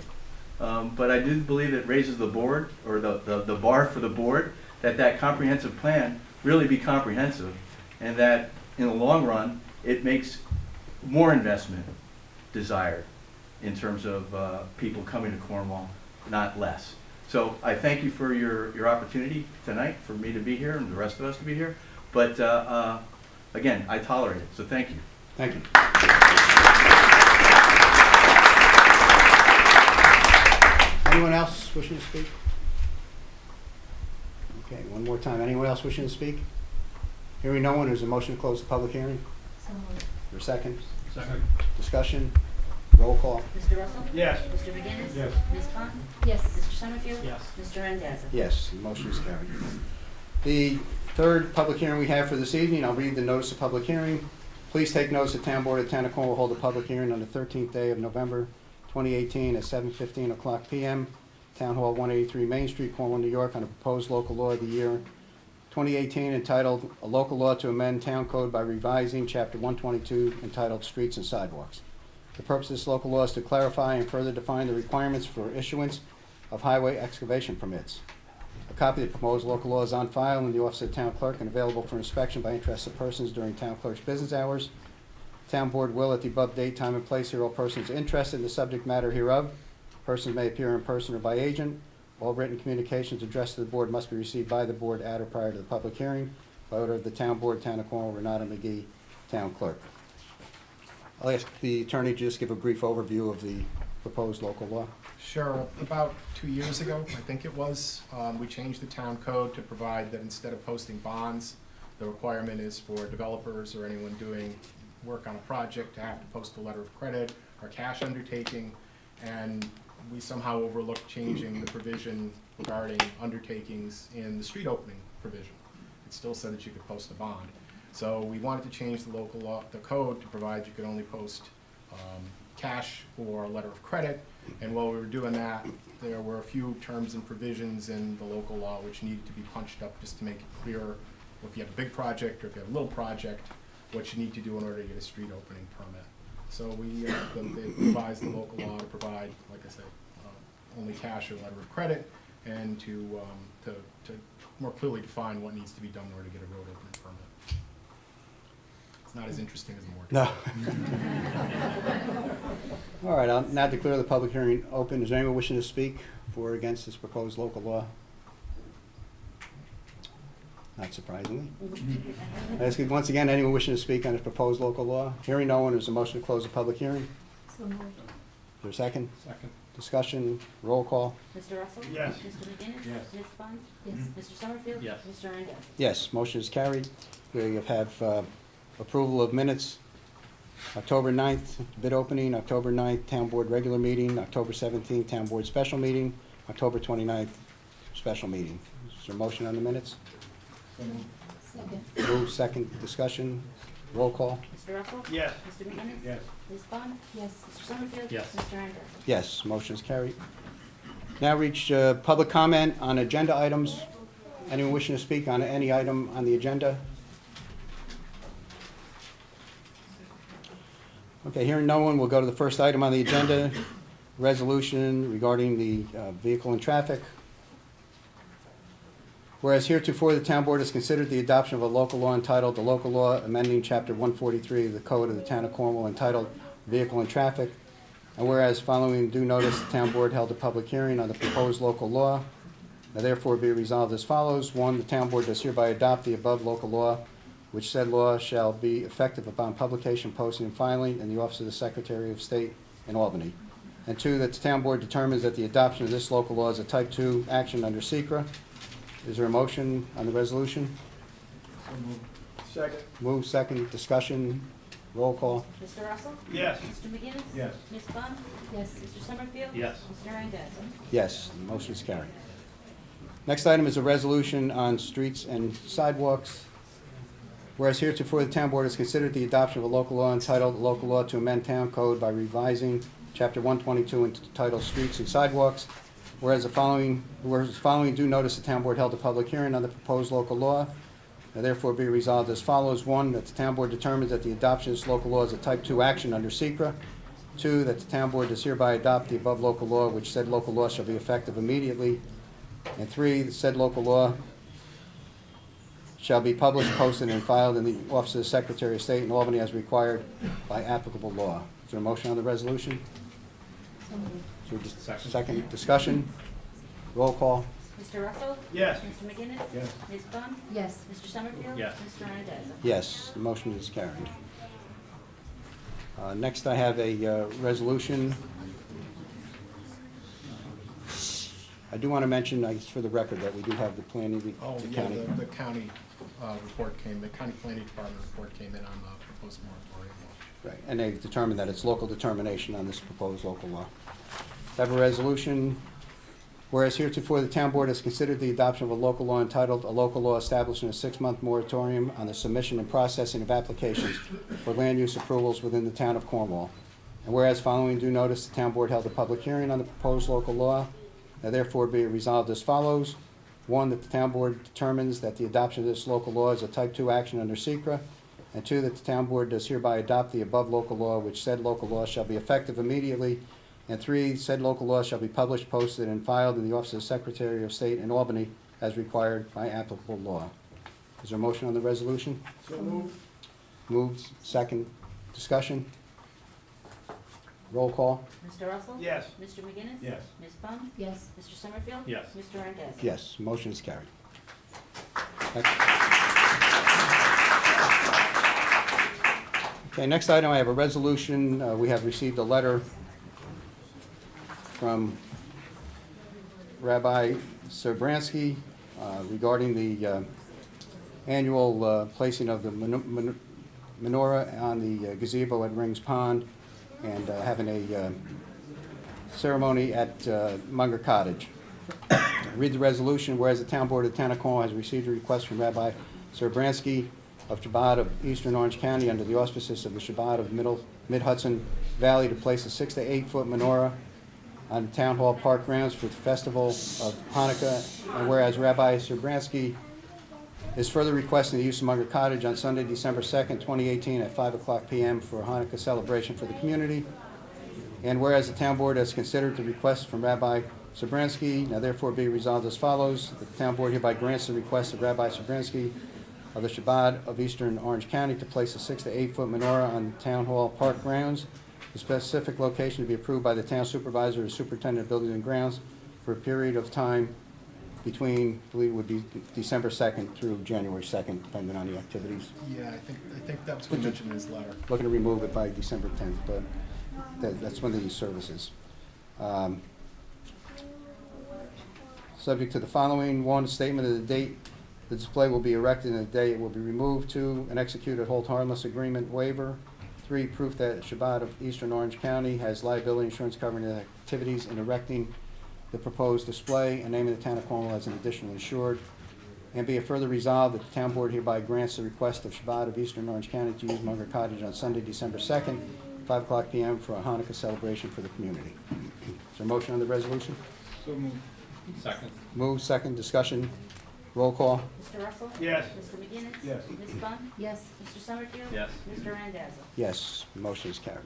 But I do believe it raises the board, or the bar for the board, that comprehensive plan really be comprehensive, and that in the long run, it makes more investment desired in terms of people coming to Cornwall, not less. So I thank you for your opportunity tonight, for me to be here and the rest of us to be here. But again, I tolerate it, so thank you. Thank you. Anyone else wishing to speak? Okay, one more time. Anyone else wishing to speak? Hearing no one, there's a motion to close the public hearing. So moved. For a second? Second. Discussion? Roll call? Mr. Russell? Yes. Mr. McGinnis? Yes. Ms. Bunt? Yes. Mr. Summerfield? Yes. Mr. Randazzo? Yes, the motion is carried. The third public hearing we have for this evening, I'll read the notice of public hearing. Please take notice the Town Board of the Town of Cornwall will hold a public hearing on the 13th day of November 2018 at 7:15 o'clock p.m. Town Hall 183 Main Street, Cornwall, New York, on a proposed local law of the year 2018 entitled A Local Law to Amend Town Code by Revising Chapter 122 entitled Streets and Sidewalks. The purpose of this local law is to clarify and further define the requirements for issuance of highway excavation permits. A copy of the proposed local law is on file in the Office of the Town Clerk and available for inspection by interested persons during Town Clerk's business hours. Town Board will, at the above date, time, and place, hear all persons interested in the subject matter hereof. Persons may appear in person or by agent. All written communications addressed to the Board must be received by the Board at or prior to the public hearing by order of the Town Board, Town of Cornwall, Renata McGee, Town Clerk. I'll ask the attorney to just give a brief overview of the proposed local law. Sure. About 2 years ago, I think it was, we changed the town code to provide that instead of posting bonds, the requirement is for developers or anyone doing work on a project to have to post a letter of credit or cash undertaking, and we somehow overlooked changing the provision regarding undertakings in the street opening provision. It still said that you could post a bond. So we wanted to change the local law, the code, to provide you could only post cash or a letter of credit. And while we were doing that, there were a few terms and provisions in the local law which needed to be punched up just to make it clear if you have a big project or if you have a little project, what you need to do in order to get a street opening permit. So we they revised the local law to provide, like I said, only cash or letter of credit, and to more clearly define what needs to be done in order to get a road opening permit. It's not as interesting as the mortgage. No. All right, I'll now declare the public hearing open. Is there anyone wishing to speak for or against this proposed local law? Not surprisingly. I ask you once again, anyone wishing to speak on this proposed local law? Hearing no one, there's a motion to close the public hearing. So moved. Is there a second? Second. Discussion, roll call. Mr. Russell? Yes. Mr. McGinnis? Yes. Ms. Bunt? Yes. Mr. Summerfield? Yes. Mr. Randazzo? Yes, motion is carried. We have approval of minutes. October 9th, bid opening, October 9th, Town Board regular meeting, October 17th, Town Board special meeting, October 29th, special meeting. Is Is there a motion on the minutes? Second. Move, second, discussion, roll call. Mr. Russell? Yes. Mr. McGinnis? Yes. Ms. Bond? Yes. Mr. Summerfield? Yes. Mr. Randall? Yes, motion is carried. Now reach public comment on agenda items. Anyone wishing to speak on any item on the agenda? Okay, hearing no one, we'll go to the first item on the agenda, resolution regarding the vehicle and traffic. Whereas heretofore the town board has considered the adoption of a local law entitled, the local law amending chapter 143 of the code of the town of Cornwall entitled Vehicle and Traffic. And whereas following due notice, the town board held a public hearing on the proposed local law. Now therefore be resolved as follows. One, the town board does hereby adopt the above local law, which said law shall be effective upon publication, posting, and filing in the office of the Secretary of State in Albany. And two, that the town board determines that the adoption of this local law is a type 2 action under SECRA. Is there a motion on the resolution? Second. Move, second, discussion, roll call. Mr. Russell? Yes. Mr. McGinnis? Yes. Ms. Bond? Yes. Mr. Summerfield? Yes. Mr. Randall? Yes, the motion is carried. Next item is a resolution on streets and sidewalks. Whereas heretofore the town board has considered the adoption of a local law entitled, Local Law to Amend Town Code by revising Chapter 122 entitled Streets and Sidewalks. Whereas following due notice, the town board held a public hearing on the proposed local law. Now therefore be resolved as follows. One, that the town board determines that the adoption of this local law is a type 2 action under SECRA. Two, that the town board does hereby adopt the above local law, which said local law shall be effective immediately. And three, the said local law shall be published, posted, and filed in the office of the Secretary of State in Albany as required by applicable law. Is there a motion on the resolution? Second discussion, roll call. Mr. Russell? Yes. Mr. McGinnis? Yes. Ms. Bond? Yes. Mr. Summerfield? Yes. Mr. Randall? Yes, the motion is carried. Next, I have a resolution. I do want to mention, I guess for the record, that we do have the planning, Oh, the yeah, county. the county the county planning department report came in on the proposed moratorium law. Right, and they've determined that it's local determination on this proposed local law. I have a resolution, whereas heretofore the town board has considered the adoption of a local law entitled, a local law establishing a 6-month moratorium on the submission and processing of applications for land use approvals within the town of Cornwall. And whereas following due notice, the town board held a public hearing on the proposed local law. Now therefore be it resolved as follows. One, that the town board determines that the adoption of this local law is a type 2 action under SECRA. And two, that the town board does hereby adopt the above local law, which said local law shall be effective immediately. And three, said local law shall be published, posted, and filed in the office of the Secretary of State in Albany as required by applicable law. Is there a motion on the resolution? So moved. Moved, second, discussion. Roll call. Mr. Russell? Yes. Mr. McGinnis? Yes. Ms. Bond? Yes. Mr. Summerfield? Yes. Mr. Randall? Yes, motion is carried. Okay, next item, I have a resolution. We have received a letter from Rabbi Serbransky regarding the annual placing of the menorah on the gazebo at Rings Pond and having a ceremony at Munger Cottage. Read the resolution. Whereas the town board of the town of Cornwall has received a request from Rabbi Serbransky of Shabbat of Eastern Orange County under the auspices of the Shabbat of Mid-Hudson Valley to place a 6 to 8 foot menorah on Town Hall Park grounds for the festival of Hanukkah. And whereas Rabbi Serbransky is further requesting the use of Munger Cottage on Sunday, December 2nd, 2018 at 5:00 p.m. for a Hanukkah celebration for the community. And whereas the town board has considered the request from Rabbi Serbransky, now therefore be resolved as follows. The town board hereby grants the request of Rabbi Serbransky of the Shabbat of Eastern Orange County to place a 6 to 8 foot menorah on Town Hall Park grounds. The specific location to be approved by the town supervisor or superintendent of buildings and grounds for a period of time between, I believe it would be December 2nd through January 2nd, depending on the activities. Yeah, I think that's what he mentioned in his letter. Looking to remove it by December 10th, but that's when the service is. Subject to the following. One, statement of the date the display will be erected and the day it will be removed. Two, an executed hold harmless agreement waiver. Three, proof that Shabbat of Eastern Orange County has liability insurance covering the activities in erecting the proposed display and naming the town of Cornwall as an additional insured. And be it further resolved that the town board hereby grants the request of Shabbat of Eastern Orange County to use Munger Cottage on Sunday, December 2nd, 5 o'clock p.m. for a Hanukkah celebration for the community. Is there a motion on the resolution? So moved. Second. Move, second, discussion, roll call. Mr. Russell? Yes. Mr. McGinnis? Yes. Ms. Bunt? Yes. Mr. Summerfield? Yes. Mr. Randazzo? Yes, motion is carried.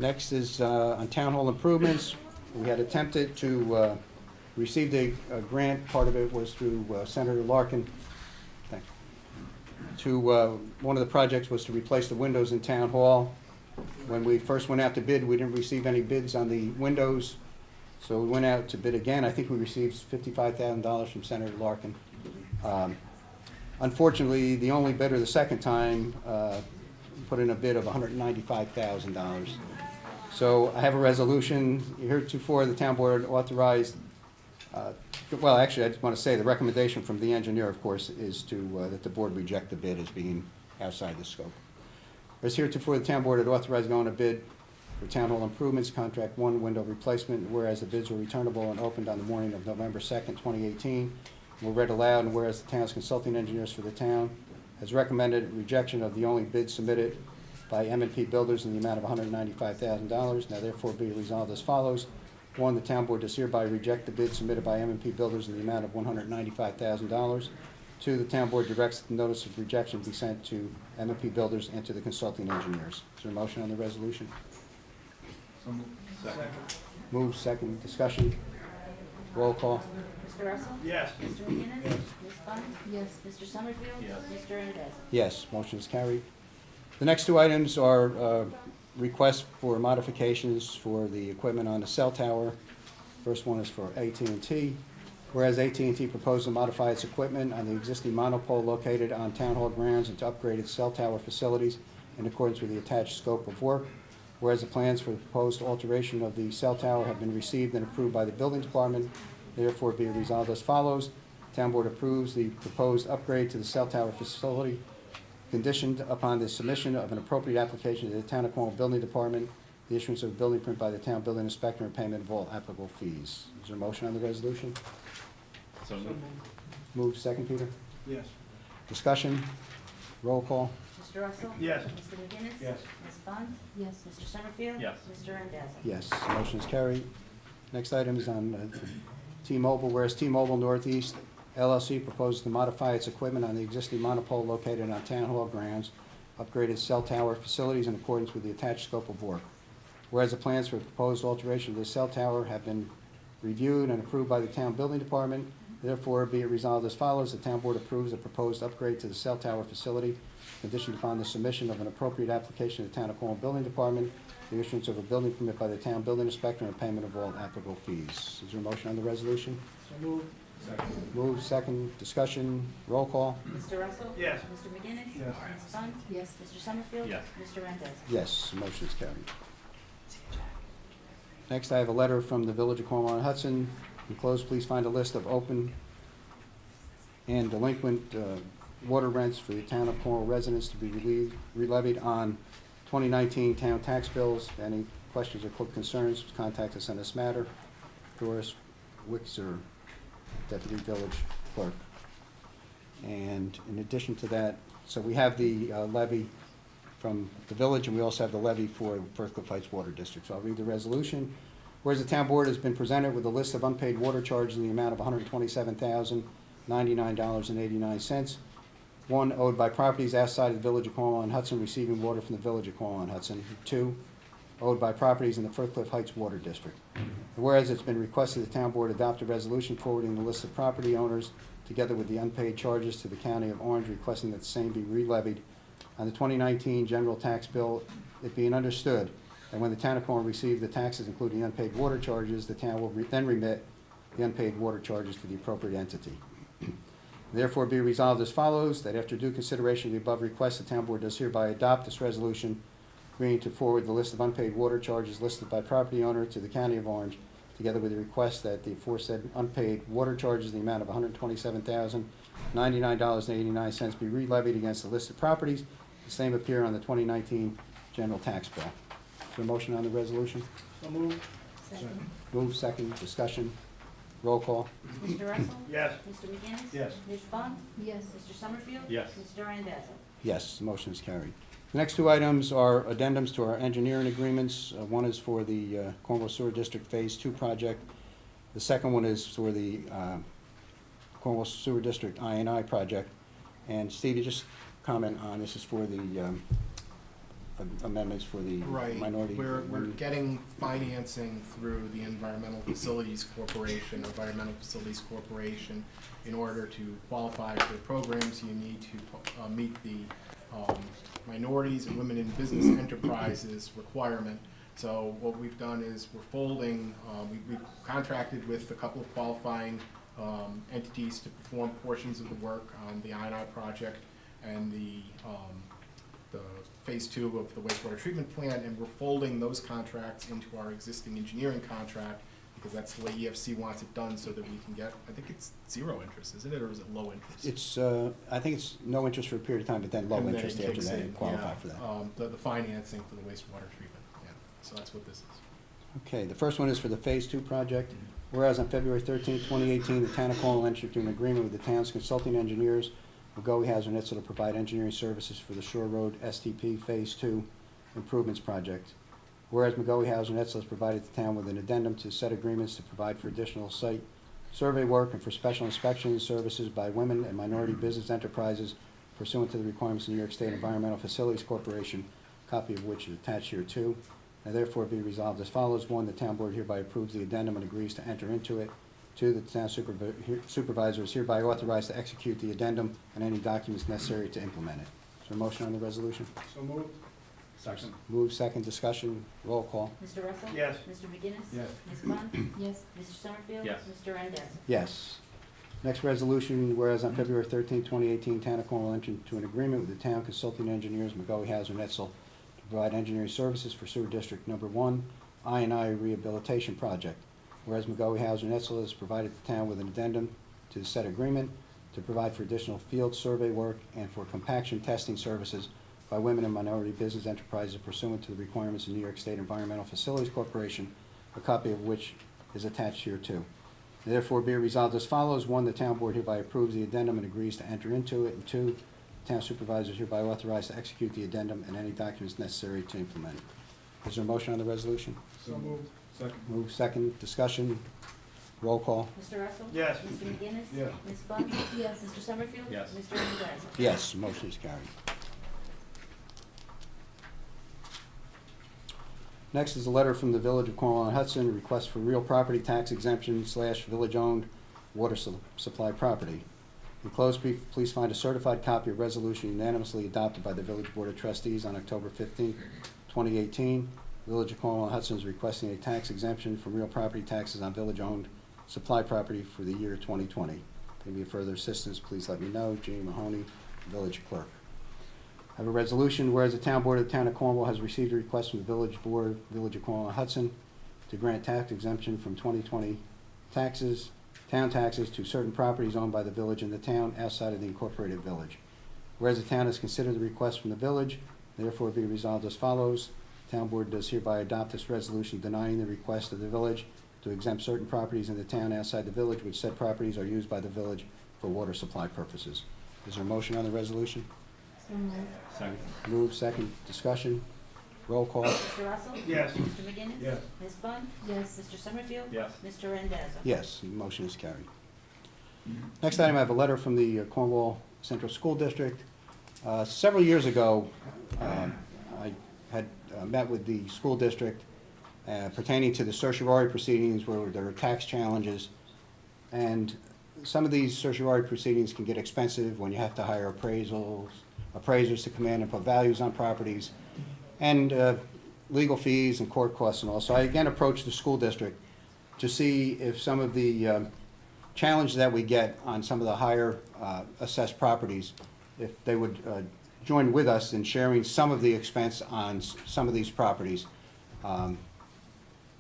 Next is on town hall improvements. We had attempted to receive a grant. Part of it was through Senator Larkin. Thank you. One of the projects was to replace the windows in town hall. When we first went out to bid, we didn't receive any bids on the windows, so we went out to bid again. I think we received $55,000 from Senator Larkin. Unfortunately, the only bidder the second time put in a bid of $195,000. So I have a resolution. Heretofore, the town board authorized, well, actually, I just want to say the recommendation from the engineer, of course, is that the board reject the bid as being outside the scope. Whereas heretofore, the town board had authorized going to bid for town hall improvements, contract 1, window replacement, whereas the bids were returnable and opened on the morning of November 2nd, 2018, were read aloud, and whereas the town's consulting engineers for the town has recommended rejection of the only bid submitted by M&P Builders in the amount of $195,000. Now therefore be resolved as follows. 1, the town board does hereby reject the bid submitted by M&P Builders in the amount of $195,000. 2, the town board directs the notice of rejection be sent to M&P Builders and to the consulting engineers. Is there a motion on the resolution? So moved. Second. Move, second, discussion. Roll call. Mr. Russell? Yes. Mr. McGinnis? Yes. Ms. Bunt? Yes. Mr. Summerfield? Yes. Mr. Randazzo? Yes, motion is carried. The next 2 items are requests for modifications for the equipment on the cell tower. First one is for AT&T. Whereas AT&T proposed to modify its equipment on the existing monopole located on Town Hall grounds and to upgrade its cell tower facilities in accordance with the attached scope of work. Whereas the plans for the proposed alteration of the cell tower have been received and approved by the building department, therefore be resolved as follows. Town board approves the proposed upgrade to the cell tower facility, conditioned upon the submission of an appropriate application to the Town of Cornwall Building Department, the issuance of a building permit by the town building inspector, and payment of all applicable fees. Is there a motion on the resolution? So moved. Move, second, Peter. Yes. Discussion, roll call. Mr. Russell? Yes. Mr. McGinnis? Yes. Ms. Bunt? Yes. Mr. Summerfield? Yes. Mr. Randazzo? Yes, motion is carried. Next item is on T-Mobile. Whereas T-Mobile Northeast LLC proposes to modify its equipment on the existing monopole located on Town Hall grounds, upgrade its cell tower facilities in accordance with the attached scope of work. Whereas the plans for proposed alteration of the cell tower have been reviewed and approved by the town building department, therefore be it resolved as follows. The town board approves the proposed upgrade to the cell tower facility, conditioned upon the submission of an appropriate application to the Town of Cornwall Building Department, the issuance of a building permit by the town building inspector, and payment of all applicable fees. Is there a motion on the resolution? So moved. Second. Move, second, discussion, roll call. Mr. Russell? Yes. Mr. McGinnis? Yes. Ms. Bunt? Yes. Mr. Summerfield? Yes. Mr. Randazzo? Yes, motion is carried. Next, I have a letter from the Village of Cornwall and Hudson. Enclosed, please find a list of open and delinquent water rents for the town of Cornwall residents to be re-levied on 2019 town tax bills. If any questions or concerns, contact us on this matter. Doris Wixer, Deputy Village Clerk. And in addition to that, so we have the levy from the village, and we also have the levy for Firth Cliff Heights Water District. So I'll read the resolution. Whereas the town board has been presented with a list of unpaid water charges in the amount of $127,099.89. 1, owed by properties outside of the Village of Cornwall and Hudson receiving water from the Village of Cornwall and Hudson. 2, owed by properties in the Firth Cliff Heights Water District. Whereas it's been requested the town board adopt a resolution forwarding the list of property owners together with the unpaid charges to the County of Orange, requesting that the same be re-levied on the 2019 general tax bill, it being understood that when the town of Cornwall receives the taxes, including unpaid water charges, the town will then remit the unpaid water charges to the appropriate entity. Therefore, be resolved as follows, that after due consideration of the above request, the town board does hereby adopt this resolution, agreeing to forward the list of unpaid water charges listed by property owner to the County of Orange, together with the request that the aforesaid unpaid water charges in the amount of $127,099.89 be re-levied against the listed properties. The same appear on the 2019 general tax bill. Is there a motion on the resolution? So moved. Second. Move second, discussion, roll call. Mr. Russell? Yes. Mr. McGinnis? Yes. Ms. Bunt? Yes. Mr. Summerfield? Yes. Mr. Randazzo? Yes, the motion is carried. The next two items are addendums to our engineering agreements. One is for the Cornwall Sewer District Phase 2 project. The second one is for the Cornwall Sewer District I&I project. And Steve, you just comment on, this is for the amendments for the Right, minority. we're getting financing through the Environmental Facilities Corporation, in order to qualify for the programs. You need to meet the minorities and women in business enterprises requirement. So what we've done is we're folding, we've contracted with a couple of qualifying entities to perform portions of the work on the I&I project and the phase 2 of the wastewater treatment plant, and we're folding those contracts into our existing engineering contract, because that's the way EFC wants it done, so that we can get, I think it's 0 interest, isn't it, or is it low interest? It's, I think it's no interest for a period of time, but then low And then interest it after kicks that, in, and qualify yeah. for that. The financing for the wastewater treatment, yeah, so that's what this is. Okay, the first one is for the Phase 2 project. Whereas on February 13, 2018, the town of Cornwall entered into an agreement with the town's consulting engineers, McGoey Hazard Nitzel, to provide engineering services for the Shore Road STP Phase 2 improvements project. Whereas McGoey Hazard Nitzel has provided the town with an addendum to set agreements to provide for additional site survey work and for special inspection services by women and minority business enterprises pursuant to the requirements of New York State Environmental Facilities Corporation, copy of which is attached here too. Now therefore be resolved as follows. 1, the town board hereby approves the addendum and agrees to enter into it. 2, the town supervisor is hereby authorized to execute the addendum and any documents necessary to implement it. Is there a motion on the resolution? So moved. Second. Move second, discussion, roll call. Mr. Russell? Yes. Mr. McGinnis? Yes. Ms. Bunt? Yes. Mr. Summerfield? Yes. Mr. Randazzo? Yes. Next resolution, whereas on February 13, 2018, Town of Cornwall entered into an agreement with the town consulting engineers, McGoey Hazard Nitzel, to provide engineering services for Sewer District Number 1, I&I Rehabilitation Project. Whereas McGoey Hazard Nitzel has provided the town with an addendum to the said agreement to provide for additional field survey work and for compaction testing services by women and minority business enterprises pursuant to the requirements of New York State Environmental Facilities Corporation, a copy of which is attached here too. Therefore be it resolved as follows. 1, the town board hereby approves the addendum and agrees to enter into it. And 2, the town supervisor is hereby authorized to execute the addendum and any documents necessary to implement it. Is there a motion on the resolution? So moved. Second. Move second, discussion, roll call. Mr. Russell? Yes. Mr. McGinnis? Yes. Ms. Bunt? Yes. Mr. Summerfield? Yes. Mr. Randazzo? Yes, motion is carried. Next is a letter from the Village of Cornwall on Hudson, a request for real property tax exemption / village-owned water supply property. Enclosed, please find a certified copy of resolution unanimously adopted by the Village Board of Trustees on October 15, 2018. Village of Cornwall on Hudson is requesting a tax exemption from real property taxes on village-owned supply property for the year 2020. If you need further assistance, please let me know. Jeannie Mahoney, Village Clerk. I have a resolution, whereas the Town Board of the Town of Cornwall has received a request from the Village Board, Village of Cornwall on Hudson, to grant tax exemption from 2020 taxes, town taxes, to certain properties owned by the village and the town outside of the incorporated village. Whereas the town has considered the request from the village, therefore be resolved as follows. The Town Board does hereby adopt this resolution denying the request of the village to exempt certain properties in the town outside the village, which said properties are used by the village for water supply purposes. Is there a motion on the resolution? So moved. Second. Move second, discussion, roll call. Mr. Russell? Yes. Mr. McGinnis? Yes. Ms. Bunt? Yes. Mr. Summerfield? Yes. Mr. Randazzo? Yes, the motion is carried. Next item, I have a letter from the Cornwall Central School District. Several years ago, I had met with the school district pertaining to the certiorari proceedings where there are tax challenges. And some of these certiorari proceedings can get expensive when you have to hire appraisers to come in and put values on properties, and legal fees and court costs and all. So I again approached the school district to see if some of the challenges that we get on some of the higher assessed properties, if they would join with us in sharing some of the expense on some of these properties.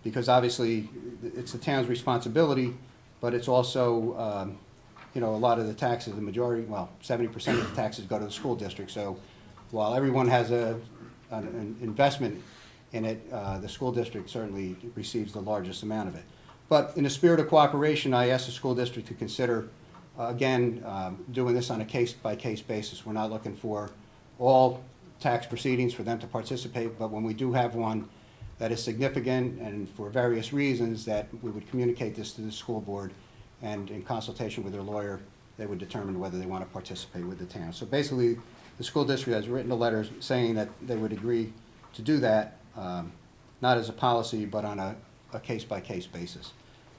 Because obviously it's the town's responsibility, but it's also a lot of the taxes, the majority, well, 70% of the taxes go to the school district. So while everyone has an investment in it, the school district certainly receives the largest amount of it. But in the spirit of cooperation, I asked the school district to consider, again, doing this on a case-by-case basis. We're not looking for all tax proceedings for them to participate, but when we do have one that is significant and for various reasons, that we would communicate this to the school board, and in consultation with their lawyer, they would determine whether they want to participate with the town. So basically, the school district has written a letter saying that they would agree to do that, not as a policy, but on a case-by-case basis.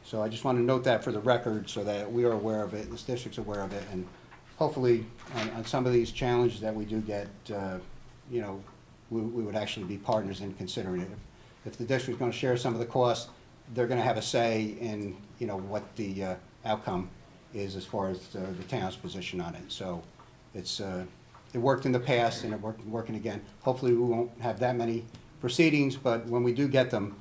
So I just want to note that for the record so that we are aware of it, this district's aware of it, and hopefully on some of these challenges that we do get, you know, we would actually be partners in considering it. If the district's going to share some of the costs, they're going to have a say in, you know, what the outcome is as far as the town's position on it. So it's it worked in the past and it working again. Hopefully we won't have that many proceedings, but when we do get them,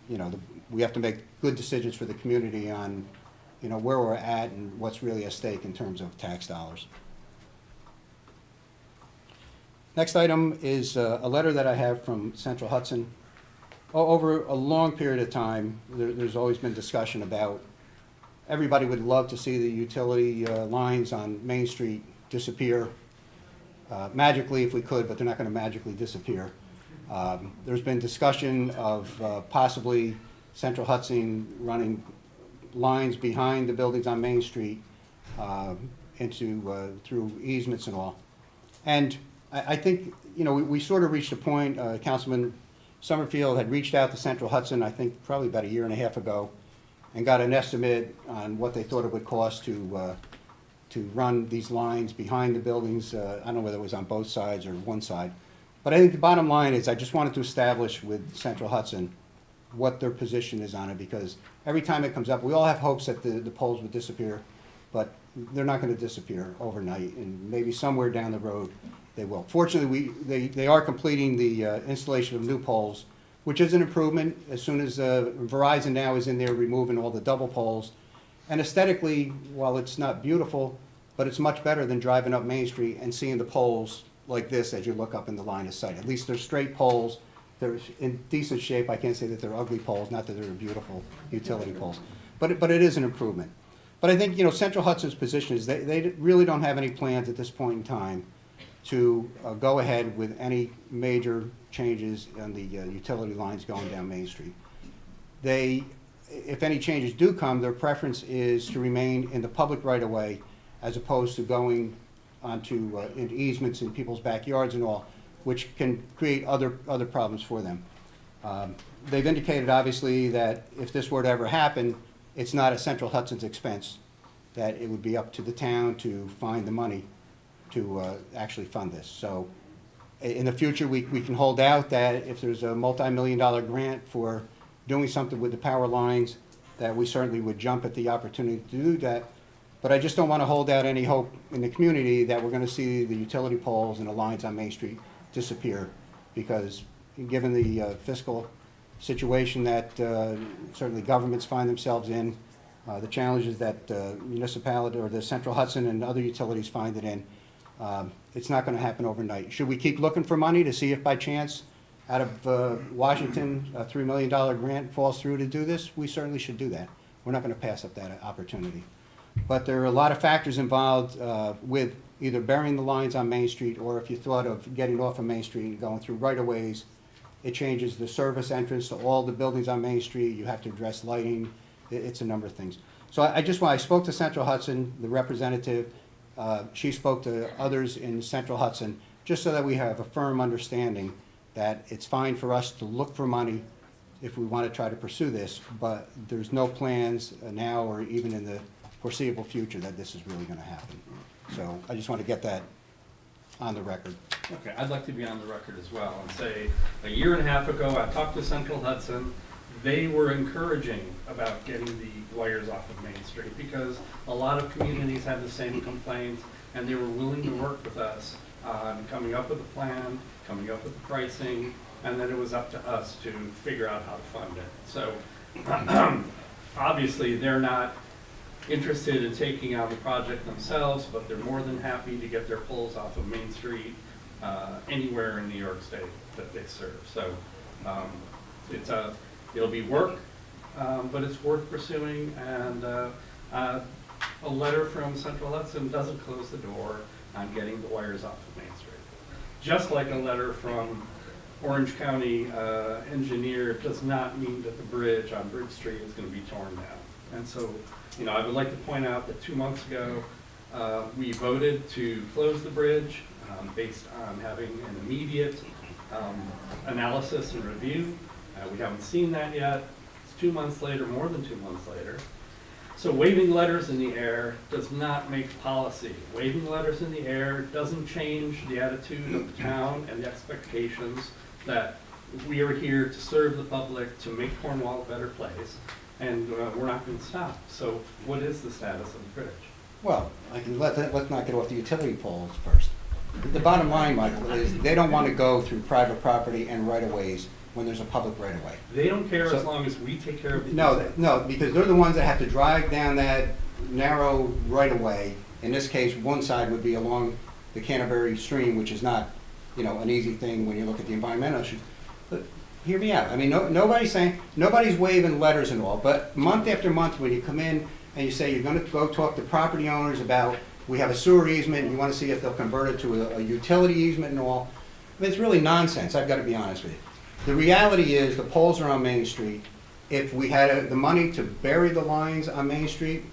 you know, we have to make good decisions for the community on, you know, where we're at and what's really at stake in terms of tax dollars. Next item is a letter that I have from Central Hudson. Over a long period of time, there's always been discussion about everybody would love to see the utility lines on Main Street disappear magically if we could, but they're not going to magically disappear. There's been discussion of possibly Central Hudson running lines behind the buildings on Main Street into through easements and all. And I think, you know, we sort of reached a point, Councilman Summerfield had reached out to Central Hudson, I think probably about a year and a half ago, and got an estimate on what they thought it would cost to run these lines behind the buildings. I don't know whether it was on both sides or one side. But I think the bottom line is I just wanted to establish with Central Hudson what their position is on it, because every time it comes up, we all have hopes that the poles would disappear, but they're not going to disappear overnight, and maybe somewhere down the road they will. Fortunately, they are completing the installation of new poles, which is an improvement as soon as Verizon now is in there removing all the double poles. And aesthetically, while it's not beautiful, but it's much better than driving up Main Street and seeing the poles like this as you look up in the line of sight. At least they're straight poles. They're in decent shape. I can't say that they're ugly poles, not that they're beautiful utility poles. But it is an improvement. But I think, you know, Central Hudson's position is they really don't have any plans at this point in time to go ahead with any major changes on the utility lines going down Main Street. If any changes do come, their preference is to remain in the public right-of-way as opposed to going onto into easements in people's backyards and all, which can create other problems for them. They've indicated, obviously, that if this were to ever happen, it's not at Central Hudson's expense, that it would be up to the town to find the money to actually fund this. So in the future, we can hold out that if there's a multi-million-dollar grant for doing something with the power lines, that we certainly would jump at the opportunity to do that. But I just don't want to hold out any hope in the community that we're going to see the utility poles and the lines on Main Street disappear, because given the fiscal situation that certainly governments find themselves in, the challenges that municipality or the Central Hudson and other utilities find it in, it's not going to happen overnight. Should we keep looking for money to see if by chance out of Washington a $3 million grant falls through to do this? We certainly should do that. We're not going to pass up that opportunity. But there are a lot of factors involved with either burying the lines on Main Street, or if you thought of getting off of Main Street and going through right-of-ways, it changes the service entrance to all the buildings on Main Street. You have to address lighting. It's a number of things. So I spoke to Central Hudson, the representative. She spoke to others in Central Hudson, just so that we have a firm understanding that it's fine for us to look for money if we want to try to pursue this, but there's no plans now or even in the foreseeable future that this is really going to happen. So I just want to get that on the record. Okay, I'd like to be on the record as well and say a year and a half ago I talked to Central Hudson. They were encouraging about getting the wires off of Main Street because a lot of communities had the same complaints, and they were willing to work with us on coming up with a plan, coming up with the pricing, and then it was up to us to figure out how to fund it. So obviously they're not interested in taking on the project themselves, but they're more than happy to get their poles off of Main Street anywhere in New York State that they serve. So it'll be work, but it's worth pursuing, and a letter from Central Hudson doesn't close the door on getting the wires off of Main Street. Just like a letter from Orange County engineer does not mean that the bridge on Bridge Street is going to be torn down. And so, I would like to point out that 2 months ago, we voted to close the bridge based on having an immediate analysis and review. We haven't seen that yet. It's 2 months later, more than 2 months later. So waving letters in the air does not make policy. Waving letters in the air doesn't change the attitude of the town and the expectations that we are here to serve the public, to make Cornwall a better place, and we're not going to stop. So what is the status of the bridge? Well, let's not get off the utility poles first. The bottom line, Michael, is they don't want to go through private property and right-of-ways when there's a public right-of-way. They don't care So- as long as we take care of the No, because they're the ones that have to drive down that narrow right-of-way. In this case, one side would be along the Canterbury Stream, which is not, an easy thing when you look at the environmental issues. But hear me out. I mean, nobody's waving letters and all, but month after month, when you come in and you say you're gonna go talk to property owners about, we have a sewer easement, and you wanna see if they'll convert it to a utility easement and all, I mean, it's really nonsense, I've gotta be honest with you. The reality is, the poles are on Main Street. If we had the money to bury the lines on Main Street,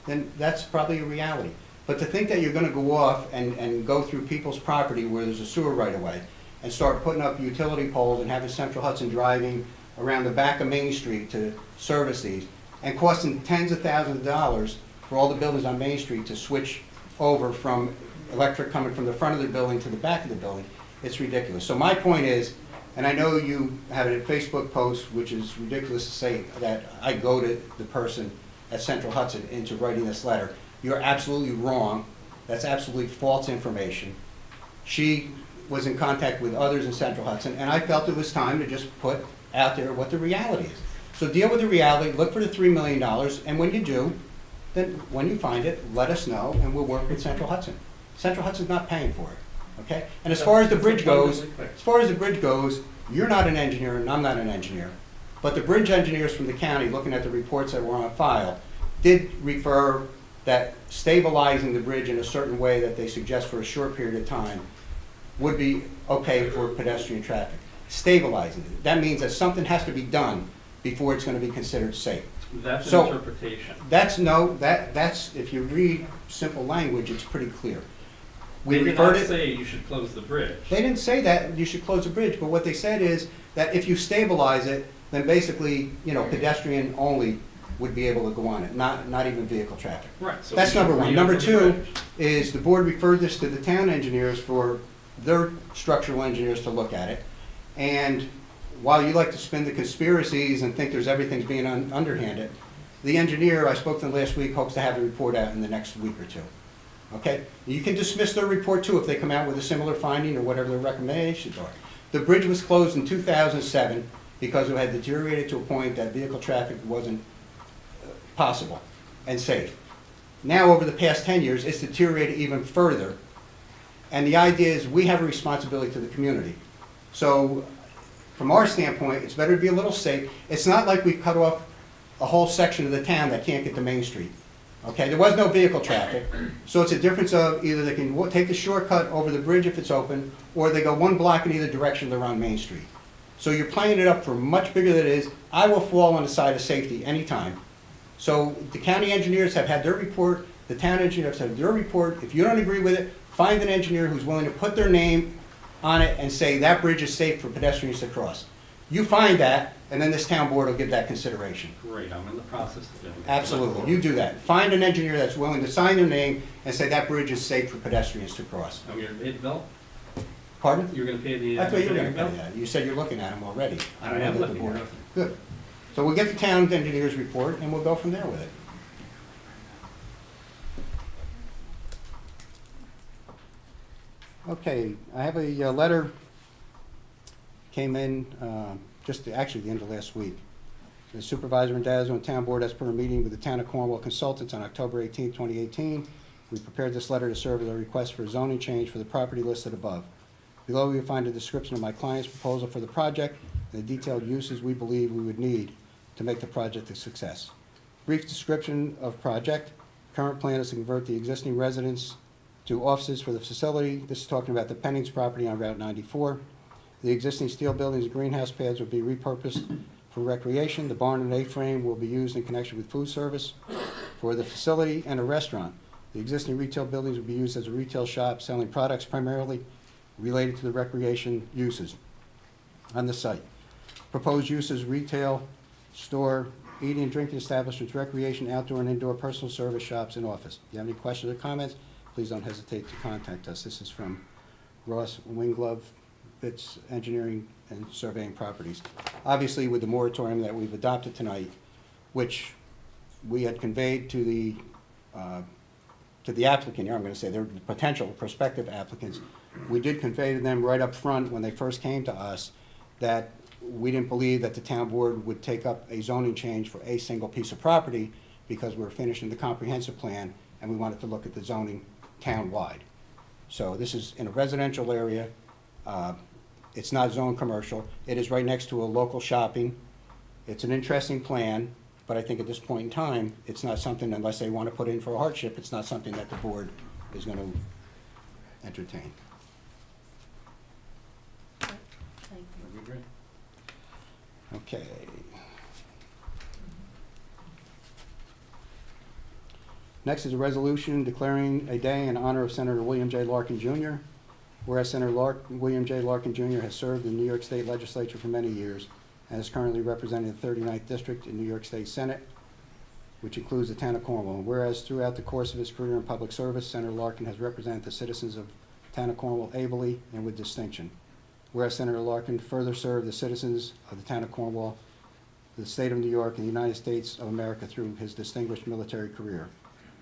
then that's probably a reality. But to think that you're gonna go off and go through people's property where there's a sewer right away and start putting up utility poles and having Central Hudson driving around the back of Main Street to service these, and costing tens of thousands of dollars for all the buildings on Main Street to switch over from electric coming from the front of the building to the back of the building, it's ridiculous. So my point is, and I know you have a Facebook post, which is ridiculous to say that I goaded the person at Central Hudson into writing this letter. You're absolutely wrong. That's absolutely false information. She was in contact with others in Central Hudson, and I felt it was time to just put out there what the reality is. So deal with the reality, look for the $3 million, and when you do, then when you find it, let us know, and we'll work with Central Hudson. Central Hudson's not paying for it, okay? And as far as the bridge goes, you're not an engineer and I'm not an engineer, but the bridge engineers from the county, looking at the reports that were on file, did refer that stabilizing the bridge in a certain way that they suggest for a short period of time would be okay for pedestrian traffic. Stabilizing it. That means that something has to be done before it's going to be considered safe. That's an interpretation. That's, if you read simple language, it's pretty clear. They did not say you should close the bridge. They didn't say that you should close the bridge, but what they said is that if you stabilize it, then basically, pedestrian only would be able to go on it, not even vehicle traffic. Right. So That's we should number one. reopen Number the two bridge. is the board referred this to the town engineers for their structural engineers to look at it. And while you like to spin the conspiracies and think there's everything's being underhanded, the engineer, I spoke to him last week, hopes to have a report out in the next week or two. Okay? You can dismiss their report too if they come out with a similar finding or whatever their recommendations are. The bridge was closed in 2007 because it had deteriorated to a point that vehicle traffic wasn't possible and safe. Now, over the past 10 years, it's deteriorated even further. And the idea is we have a responsibility to the community. So from our standpoint, it's better to be a little safe. It's not like we've cut off a whole section of the town that can't get to Main Street. Okay, there was no vehicle traffic, so it's a difference of either they can take the shortcut over the bridge if it's open, or they go one block in either direction, they're on Main Street. So you're playing it up for much bigger than it is. I will fall on the side of safety anytime. So the county engineers have had their report, the town engineers have their report. If you don't agree with it, find an engineer who's willing to put their name on it and say that bridge is safe for pedestrians to cross. You find that, and then this town board will give that consideration. Great, I'm in the process of doing that. Absolutely, you do that. Find an engineer that's willing to sign their name and say that bridge is safe for pedestrians to cross. I'm going to pay the bill? Pardon? You're going to pay the That's what you're engineering gonna bill? pay that. You said you're looking at them already. I am looking at them. Good. So we'll get the town engineer's report and we'll go from there with it. Okay, I have a letter came in just actually the end of last week. The Supervisor Randazzo and Town Board, as per a meeting with the Town of Cornwall Consultants on October 18, 2018, we prepared this letter to serve as a request for zoning change for the property listed above. Below you'll find a description of my client's proposal for the project and the detailed uses we believe we would need to make the project a success. Brief description of project. Current plan is to convert the existing residence to offices for the facility. This is talking about the Pennings property on Route 94. The existing steel buildings and greenhouse pads will be repurposed for recreation. The barn and A-frame will be used in connection with food service for the facility and a restaurant. The existing retail buildings will be used as a retail shop selling products primarily related to the recreation uses on the site. Proposed uses: retail, store, eating and drinking establishments, recreation, outdoor and indoor personal service shops, and office. If you have any questions or comments, please don't hesitate to contact us. This is from Ross Winglove, Bits Engineering and Surveying Properties. Obviously, with the moratorium that we've adopted tonight, which we had conveyed to the applicant here, I'm going to say they're potential prospective applicants, we did convey to them right up front when they first came to us that we didn't believe that the town board would take up a zoning change for a single piece of property because we're finishing the comprehensive plan and we wanted to look at the zoning town-wide. So this is in a residential area. It's not zone commercial. It is right next to a local shopping. It's an interesting plan, but I think at this point in time, it's not something, unless they want to put in for a hardship, it's not something that the board is going to entertain. Thank you. Okay. Next is a resolution declaring a day in honor of Senator William J. Larkin, Jr. Whereas Senator William J. Larkin, Jr. has served in the New York State Legislature for many years and is currently representing the 39th District in New York State Senate, which includes the town of Cornwall. And whereas throughout the course of his career in public service, Senator Larkin has represented the citizens of the town of Cornwall ably and with distinction. Whereas Senator Larkin further served the citizens of the town of Cornwall, the state of New York, and the United States of America through his distinguished military career.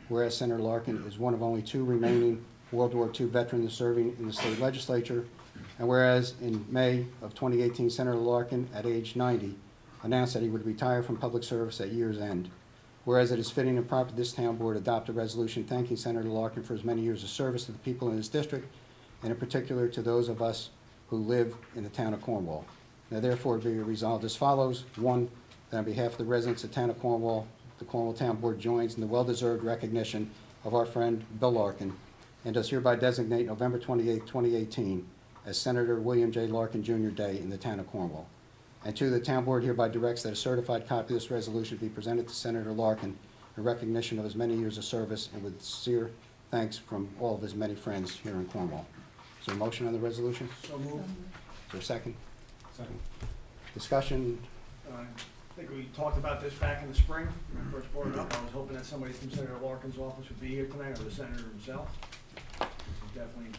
Whereas Senator Larkin is one of only 2 remaining World War II veterans serving in the state legislature, and whereas in May of 2018, Senator Larkin, at age 90, announced that he would retire from public service at year's end. Whereas it is fitting and proper this town board adopt a resolution thanking Senator Larkin for his many years of service to the people in his district, and in particular to those of us who live in the town of Cornwall. Now therefore be resolved as follows. 1, that on behalf of the residents of the town of Cornwall, the Cornwall Town Board joins in the well-deserved recognition of our friend Bill Larkin, and does hereby designate November 28, 2018 as Senator William J. Larkin Jr. Day in the town of Cornwall. And 2, the town board hereby directs that a certified copy of this resolution be presented to Senator Larkin in recognition of his many years of service and with sincere thanks from all of his many friends here in Cornwall. Is there a motion on the resolution? So moved. Is there a second? Second. Discussion? I think we talked about this back in the spring when I first brought it up. I was hoping that somebody from Senator Larkin's office would be here tonight, or the senator himself. He definitely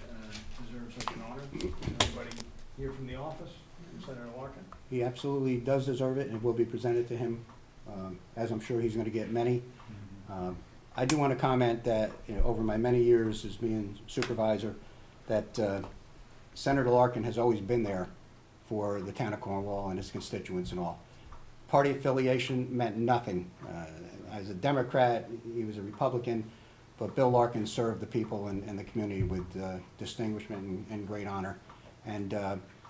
deserves such an honor. Anybody here from the office, from Senator Larkin? He absolutely does deserve it, and it will be presented to him, as I'm sure he's going to get many. I do want to comment that, over my many years as being supervisor, that Senator Larkin has always been there for the town of Cornwall and his constituents and all. Party affiliation meant nothing. As a Democrat, he was a Republican, but Bill Larkin served the people and the community with distinguishment and great honor. And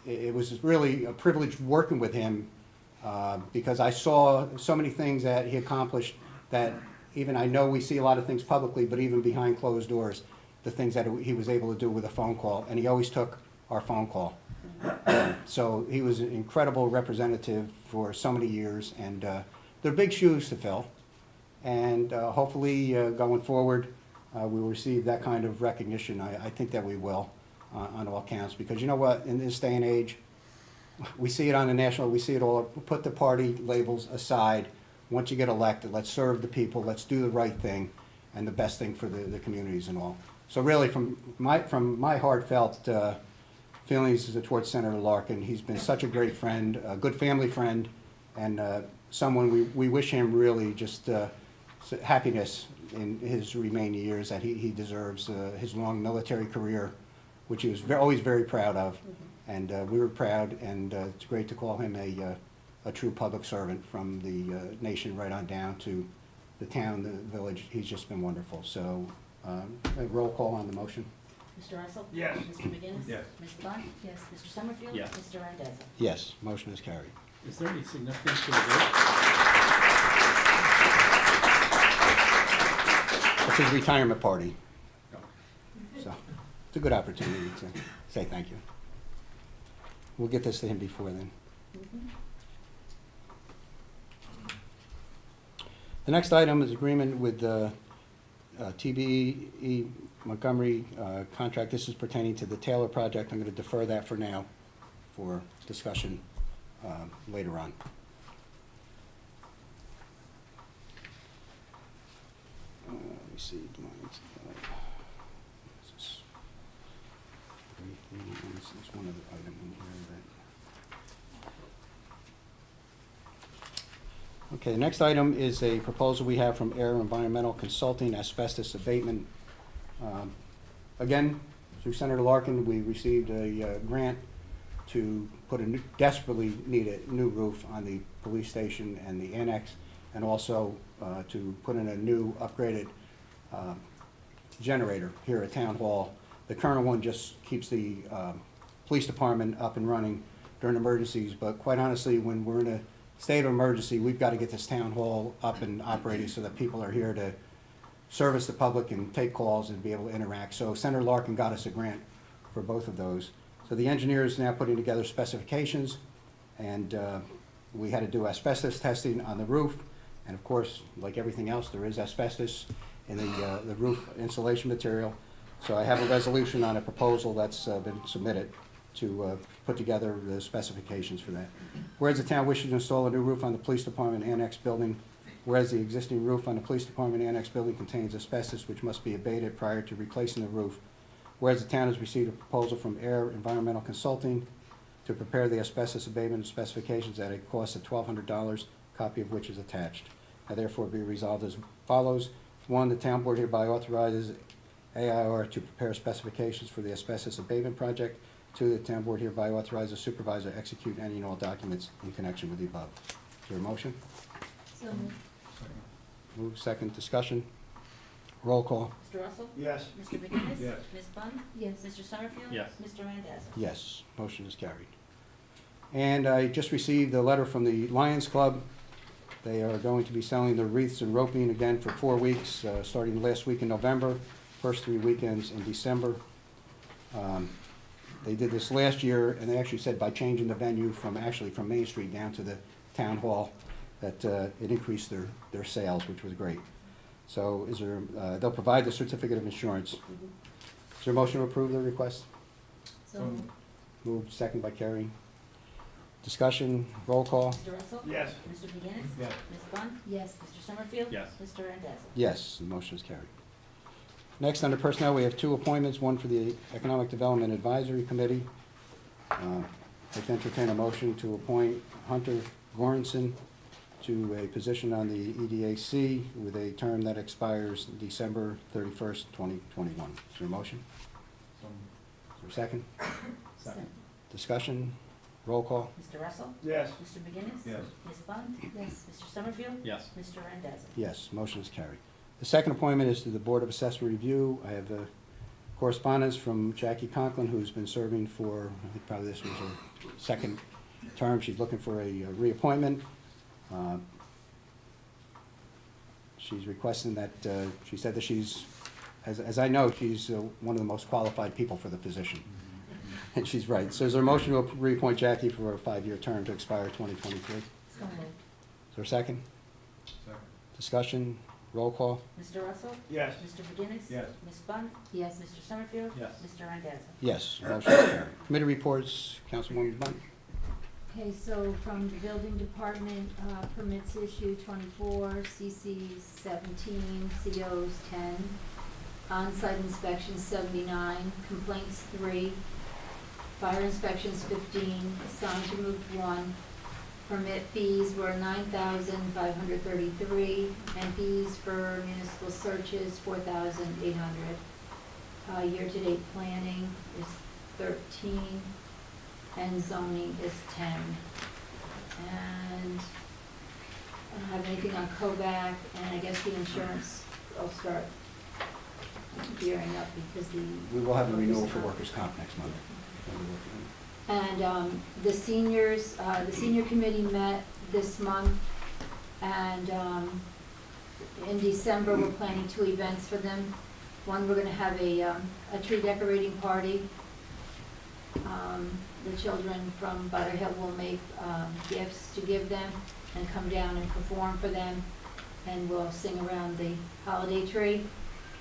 it was really a privilege working with him because I saw so many things that he accomplished that even I know we see a lot of things publicly, but even behind closed doors, the things that he was able to do with a phone call, and he always took our phone call. So he was an incredible representative for so many years, and they're big shoes to fill. And hopefully going forward, we will receive that kind of recognition. I think that we will on all counts, because you know what, in this day and age, we see it on the national, we see it all. Put the party labels aside. Once you get elected, let's serve the people, let's do the right thing, and the best thing for the communities and all. So really, from my heartfelt feelings towards Senator Larkin, he's been such a great friend, a good family friend, and someone we wish him really just happiness in his remaining years that he deserves. His long military career, which he was always very proud of, and we were proud, and it's great to call him a true public servant from the nation right on down to the town, the village. He's just been wonderful. So a roll call on the motion. Mr. Russell? Yes. Mr. McGinnis? Yes. Ms. Bunt? Yes. Mr. Summerfield? Yes. Mr. Randazzo? Yes, motion is carried. Is there any significance to the vote? It's his retirement party. So, it's a good opportunity to say thank you. We'll get this to him before then. The next item is agreement with TBE Montgomery contract. This is pertaining to the Taylor project. I'm going to defer that for now for discussion later on. Let me see. There's one other item in here that. Okay, the next item is a proposal we have from Air Environmental Consulting, asbestos abatement. Again, through Senator Larkin, we received a grant to put a desperately needed new roof on the police station and the annex, and also to put in a new upgraded generator here at Town Hall. The current one just keeps the police department up and running during emergencies, but quite honestly, when we're in a state of emergency, we've got to get this Town Hall up and operating so that people are here to service the public and take calls and be able to interact. So Senator Larkin got us a grant for both of those. So the engineer is now putting together specifications, and we had to do asbestos testing on the roof. And of course, like everything else, there is asbestos in the roof insulation material. So I have a resolution on a proposal that's been submitted to put together the specifications for that. Whereas the town wishes to install a new roof on the police department annex building, whereas the existing roof on the police department annex building contains asbestos which must be abated prior to replacing the roof, whereas the town has received a proposal from Air Environmental Consulting to prepare the asbestos abatement specifications at a cost of $1,200, copy of which is attached. Now therefore be resolved as follows. 1, the town board hereby authorizes AIR to prepare specifications for the asbestos abatement project. 2, the town board hereby authorizes supervisor to execute any and all documents in connection with the above. Is there a motion? So moved. Move, second, discussion. Roll call. Mr. Russell? Yes. Mr. McGinnis? Yes. Ms. Bunt? Yes. Mr. Summerfield? Yes. Mr. Randazzo? Yes, motion is carried. And I just received a letter from the Lions Club. They are going to be selling their wreaths and roping again for 4 weeks, starting last week in November, first 3 weekends in December. They did this last year, and they actually said by changing the venue from Main Street down to the Town Hall, that it increased their sales, which was great. So is there, they'll provide the certificate of insurance. Is there a motion to approve the request? So moved. Moved, second by Kerry. Discussion, roll call. Mr. Russell? Yes. Mr. McGinnis? Yes. Ms. Bunt? Yes. Mr. Summerfield? Yes. Mr. Randazzo? Yes, the motion is carried. Next, under personnel, we have 2 appointments, one for the Economic Development Advisory Committee. I'd entertain a motion to appoint Hunter Goranson to a position on the EDAC with a term that expires December 31st, 2021. Is there a motion? Is there a second? Second. Discussion, roll call. Mr. Russell? Yes. Mr. McGinnis? Yes. Ms. Bunt? Yes. Mr. Summerfield? Yes. Mr. Randazzo? Yes, motion is carried. The second appointment is to the Board of Assessment Review. I have correspondence from Jackie Conklin, who's been serving for, I think probably this was her second term. She's looking for a reappointment. She's requesting that, she said that she's, as I know, she's one of the most qualified people for the position. And she's right. So is there a motion to reappoint Jackie for a 5-year term to expire 2023? Is So moved. there a second? Second. Discussion, roll call. Mr. Russell? Yes. Mr. McGinnis? Yes. Ms. Bunt? Yes. Mr. Summerfield? Yes. Mr. Randazzo? Yes, motion is carried. Committee reports, Councilwoman Bunt. Okay, so from the building department, permits issue 24, CCs 17, COs 10, on-site inspections 79, complaints 3, fire inspections 15, signs removed 1, permit fees were $9,533, and fees for municipal searches 4,800. Year-to-date planning is 13, and zoning is 10. And I don't have anything on Kovac, and I guess the insurance, I'll start. gearing up because the. We will have a workers' renewal for comp. workers' comp next month. And the seniors, the senior committee met this month, and in December, we're planning 2 events for them. One, we're gonna have a tree decorating party. The children from Butter Hill will make gifts to give them and come down and perform for them, and we'll sing around the holiday tree.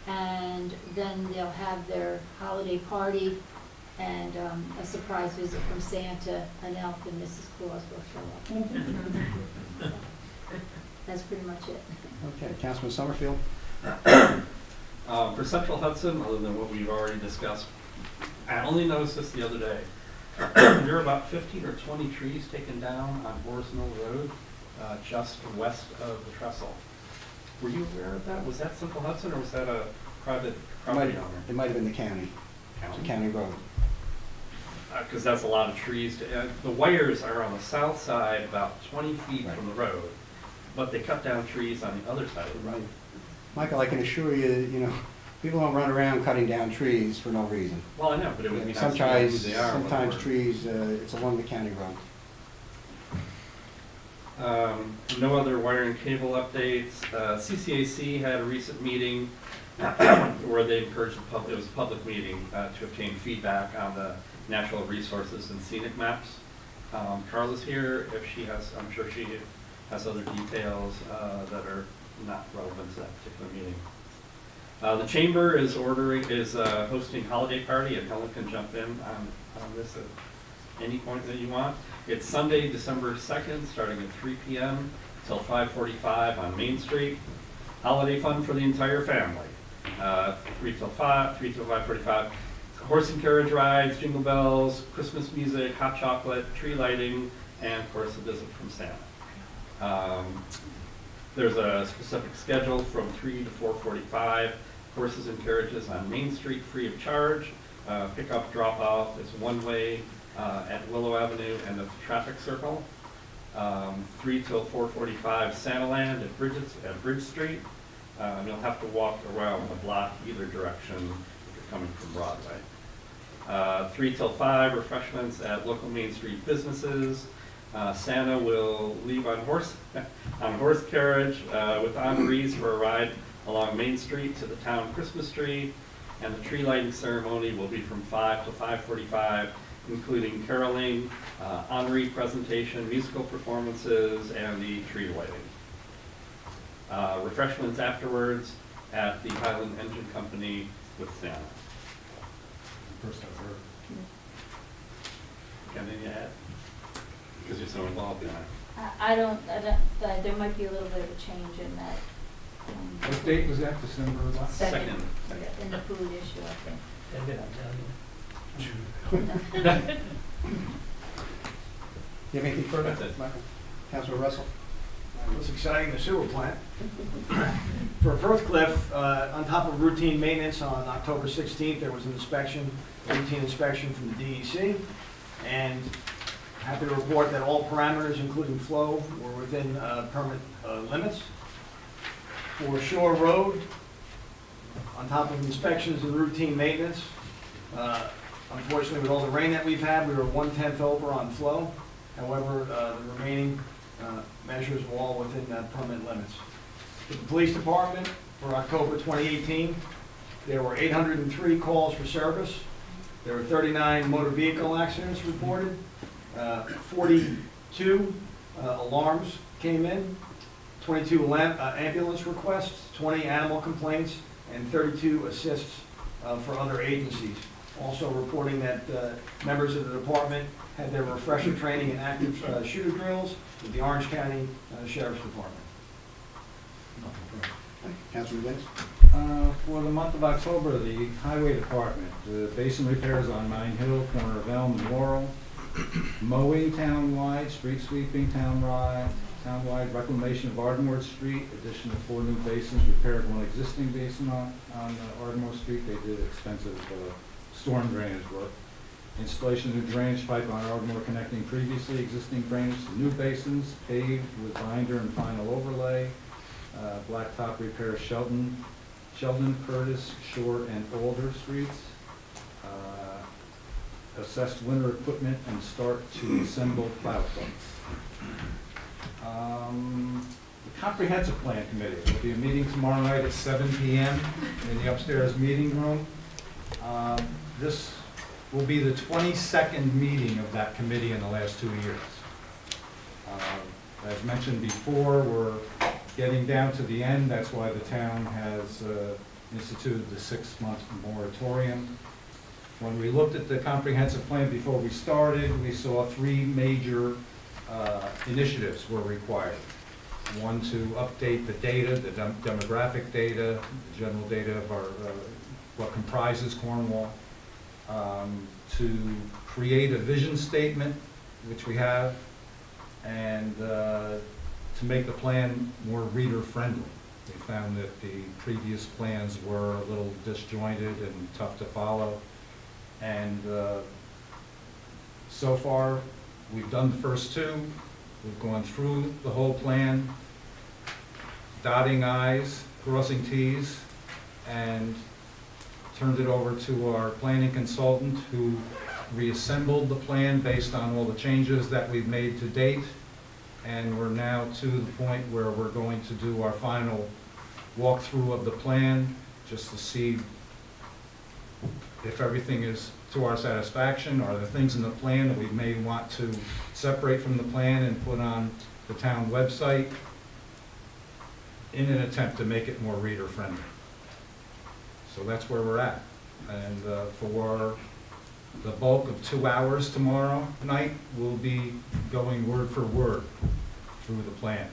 And then they'll have their holiday party, and a surprise visit from Santa, an elf, and Mrs. Claus will show up. That's pretty much it. Okay, Councilman Summerfield? For Central Hudson, other than what we've already discussed, I only noticed this the other day. There are about 15 or 20 trees taken down on Forest Mill Road, just west of the trestle. Were you aware of that? Was that Central Hudson, or was that a private property owner? It might have been the county. It's a county road. Because that's a lot of trees. The wires are on the south side, about 20 feet from the road, but they cut down trees on the other side of the road. Michael, I can assure you, people don't run around cutting down trees for no reason. Well, I know, but it would be nice to know who they are. Sometimes trees, it's along the county road. No other wire and cable updates. CCAC had a recent meeting where they encouraged the public, it was a public meeting, to obtain feedback on the natural resources and scenic maps. Carla's here, if she has, I'm sure she has other details that are not relevant to that particular meeting. The chamber is hosting holiday party, and Helen can jump in on this at any point that you want. It's Sunday, December 2nd, starting at 3 p.m. till 5:45 on Main Street. Holiday fun for the entire family. 3 till 5:45. Horse and carriage rides, jingle bells, Christmas music, hot chocolate, tree lighting, and of course a visit from Santa. There's a specific schedule from 3 to 4:45. Horses and carriages on Main Street free of charge. Pickup, drop off is one way at Willow Avenue and at the traffic circle. 3 till 4:45 Santaland at Bridge Street. You'll have to walk around the block either direction if you're coming from Broadway. 3 till 5 refreshments at local Main Street businesses. Santa will leave on horse carriage with honorees for a ride along Main Street to the town Christmas tree, and the tree lighting ceremony will be from 5 to 5:45, including caroling, honoree presentation, musical performances, and the tree lighting. Refreshments afterwards at the Highland Engine Company with Santa. First I've heard. Got anything to add? Because you're so involved in it. I don't, there might be a little bit of a change in that. What date was that, December what? Second, in the food issue, I think. You have anything further, Michael? Councilman Russell? What's exciting, the sewer plant. For Firth Cliff, on top of routine maintenance, on October 16th, there was an inspection, routine inspection from the DEC, and happy to report that all parameters, including flow, were within permit limits. For Shore Road, on top of inspections and routine maintenance, unfortunately, with all the rain that we've had, we were 1/10 over on flow. However, the remaining measures were all within permit limits. For the police department, for October 2018, there were 803 calls for service. There were 39 motor vehicle accidents reported. 42 alarms came in, 22 ambulance requests, 20 animal complaints, and 32 assists for other agencies. Also reporting that members of the department had their refresher training and active shooter drills with the Orange County Sheriff's Department. Councilman Dennis? For the month of October, the Highway Department, the basin repairs on Mine Hill, corner of Elm and Laurel, mowing townwide, street sweeping townwide, reclamation of Ardmore Street, addition of 4 new basins, repaired 1 existing basin on Ardmore Street. They did expensive storm drainage work. Installation of new drainage pipe on Ardmore connecting previously existing drainage to new basins, paved with binder and final overlay. Blacktop repair Shelton Sheldon, Curtis, Shore, and Alder Streets. Assess winter equipment and start to assemble plow trucks. The Comprehensive Plan Committee, there'll be a meeting tomorrow night at 7 p.m. in the upstairs meeting room. This will be the 22nd meeting of that committee in the last 2 years. As mentioned before, we're getting down to the end. That's why the town has instituted the 6-month moratorium. When we looked at the comprehensive plan before we started, we saw 3 major initiatives were required. One, to update the data, the demographic data, the general data of our, what comprises Cornwall. To create a vision statement, which we have, and to make the plan more reader-friendly. We found that the previous plans were a little disjointed and tough to follow. And so far, we've done the first 2. We've gone through the whole plan, dotting I's, crossing T's, and turned it over to our planning consultant, who reassembled the plan based on all the changes that we've made to date. And we're now to the point where we're going to do our final walkthrough of the plan, just to see if everything is to our satisfaction. Are there things in the plan that we may want to separate from the plan and put on the town website in an attempt to make it more reader-friendly? So that's where we're at. And for the bulk of 2 hours tomorrow night, we'll be going word for word through the plan.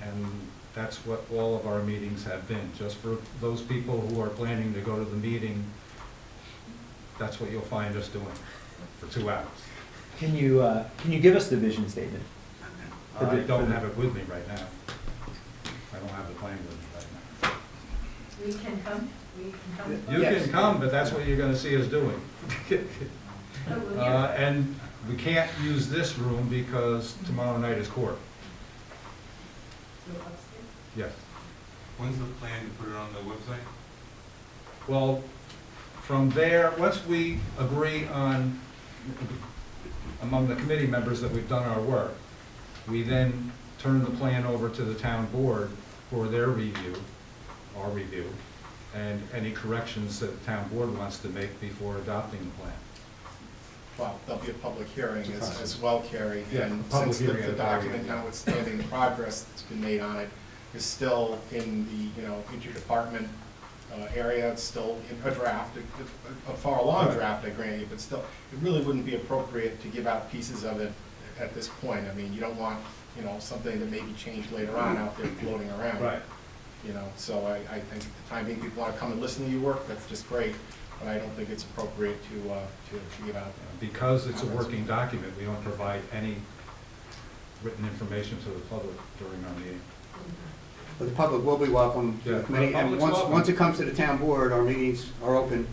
And that's what all of our meetings have been. Just for those people who are planning to go to the meeting, that's what you'll find us doing for 2 hours. Can you give us the vision statement? I don't have it with me right now. I don't have the plan with me right now. We can come, You can come, but that's what you're gonna see us doing. And we can't use this room because tomorrow night is court. Yes. When's the plan to put it on the website? Well, from there, once we agree on, among the committee members that we've done our work, we then turn the plan over to the town board for their review, our review, and any corrections that the town board wants to make before adopting the plan. Well, there'll be a public hearing as well, Carrie. Yeah, And public since hearing the at the very document, end. notwithstanding the progress that's been made on it, is still in the, interdepartment area, it's still in a draft, a far along draft, I grant you, but still, it really wouldn't be appropriate to give out pieces of it at this point. I mean, you don't want, something that may be changed later on out there floating around. Right. So I think at the time being, people want to come and listen to your work, that's just great, but I don't think it's appropriate to give out. Because it's a working document, we don't provide any written information to the public during our meeting. But the public will be welcome to Yeah, the committee, the and public's welcome. once it comes to the town board, our meetings are open,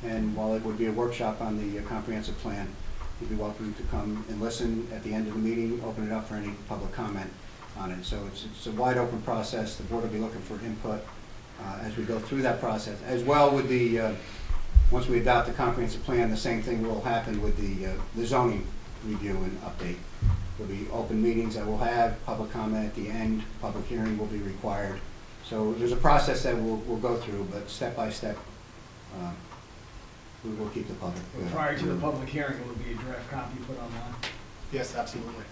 and while it would be a workshop on the comprehensive plan, you'd be welcome to come and listen at the end of the meeting, open it up for any public comment on it. So it's a wide open process. The board will be looking for input as we go through that process. As well with the, once we adopt the comprehensive plan, the same thing will happen with the zoning review and update. There'll be open meetings that we'll have, public comment at the end, public hearing will be required. So there's a process that we'll go through, but step by step, we will keep the public. Prior to the public hearing, will there be a draft copy put online? Yes, absolutely.